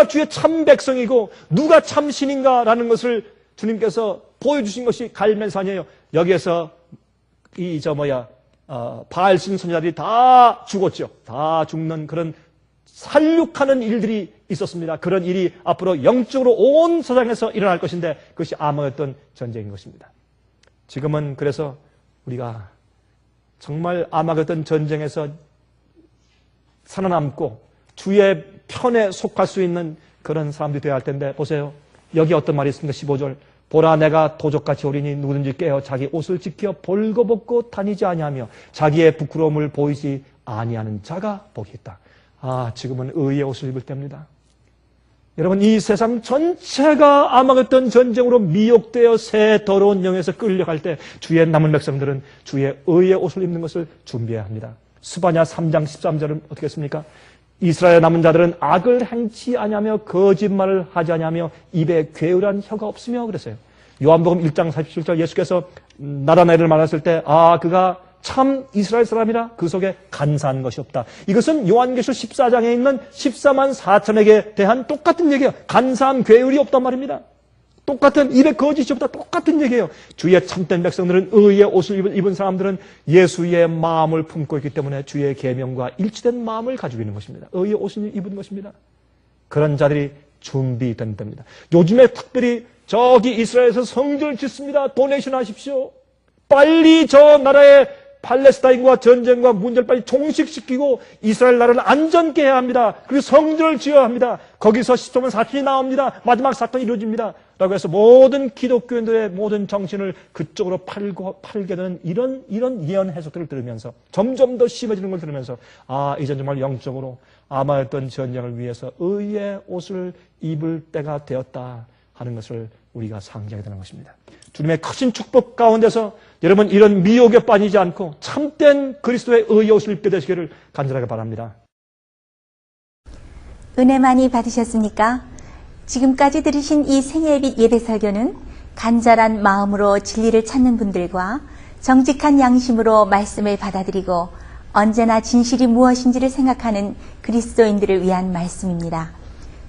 주의 참 백성이고 누가 참 신인가라는 것을 주님께서 보여주신 것이 갈멜산이에요. 여기에서 바알신 선지자들이 다 죽었죠. 다 죽는 그런 살육하는 일들이 있었습니다. 그런 일이 앞으로 영적으로 온 세상에서 일어날 것인데 그것이 아마겟돈 전쟁인 것입니다. 지금은 그래서 우리가 정말 아마겟돈 전쟁에서 살아남고 주의 편에 속할 수 있는 그런 사람들이 되어야 할 텐데 보세요. 여기 어떤 말이 있습니까? 15절. 보라 내가 도적같이 오리니 누구든지 깨어 자기 옷을 지켜 벌거벗고 다니지 아니하며 자기의 부끄러움을 보이지 아니하는 자가 복이 있다. 지금은 의의 옷을 입을 때입니다. 여러분 이 세상 전체가 아마겟돈 전쟁으로 미혹되어 새 더러운 영에서 끌려갈 때 주의 남은 백성들은 주의 의의 옷을 입는 것을 준비해야 합니다. 스바냐 3장 13절은 어떻게 했습니까? 이스라엘 남은 자들은 악을 행치 아니하며 거짓말을 하지 아니하며 입에 괴울한 혀가 없으며 그랬어요. 요한복음 1장 47절 예수께서 나다나엘을 만났을 때 그가 참 이스라엘 사람이라 그 속에 간사한 것이 없다. 이것은 요한계시록 14장에 있는 14만 4천에게 대한 똑같은 얘기예요. 간사함, 괴울이 없단 말입니다. 똑같은 입에 거짓이 없다. 똑같은 얘기예요. 주의 참된 백성들은 의의 옷을 입은 사람들은 예수의 마음을 품고 있기 때문에 주의 계명과 일치된 마음을 가지고 있는 것입니다. 의의 옷을 입은 것입니다. 그런 자들이 준비된 때입니다. 요즘에 특별히 저기 이스라엘에서 성전을 짓습니다. 도네이션 하십시오. 빨리 저 나라의 팔레스타인과 전쟁과 문제를 빨리 종식시키고 이스라엘 나라를 안전케 해야 합니다. 그리고 성전을 지어야 합니다. 거기서 10조만 4천이 나옵니다. 마지막 사건이 이루어집니다. 라고 해서 모든 기독교인들의 모든 정신을 그쪽으로 팔게 되는 이런 예언 해석들을 들으면서 점점 더 심해지는 걸 들으면서 이제 정말 영적으로 아마겟돈 전쟁을 위해서 의의 옷을 입을 때가 되었다. 하는 것을 우리가 상기하게 되는 것입니다. 주님의 크신 축복 가운데서 여러분 이런 미혹에 빠지지 않고 참된 그리스도의 의의 옷을 입게 되시기를 간절하게 바랍니다. 은혜 많이 받으셨습니까? 지금까지 들으신 이 생애빛 예배 설교는 간절한 마음으로 진리를 찾는 분들과 정직한 양심으로 말씀을 받아들이고 언제나 진실이 무엇인지를 생각하는 그리스도인들을 위한 말씀입니다.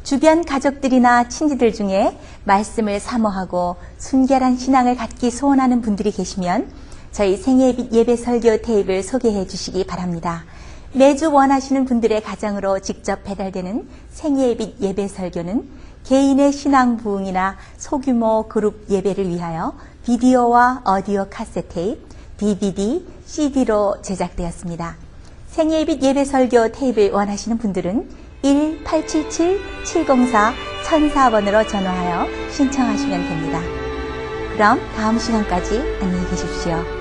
주변 가족들이나 친지들 중에 말씀을 사모하고 순결한 신앙을 갖기 소원하는 분들이 계시면 저희 생애빛 예배 설교 테이프를 소개해 주시기 바랍니다. 매주 원하시는 분들의 가정으로 직접 배달되는 생애빛 예배 설교는 개인의 신앙 부흥이나 소규모 그룹 예배를 위하여 비디오와 오디오 카세트 테이프, DVD, CD로 제작되었습니다. 생애빛 예배 설교 테이프를 원하시는 분들은 1-877-704-1004번으로 전화하여 신청하시면 됩니다. 그럼 다음 시간까지 안녕히 계십시오.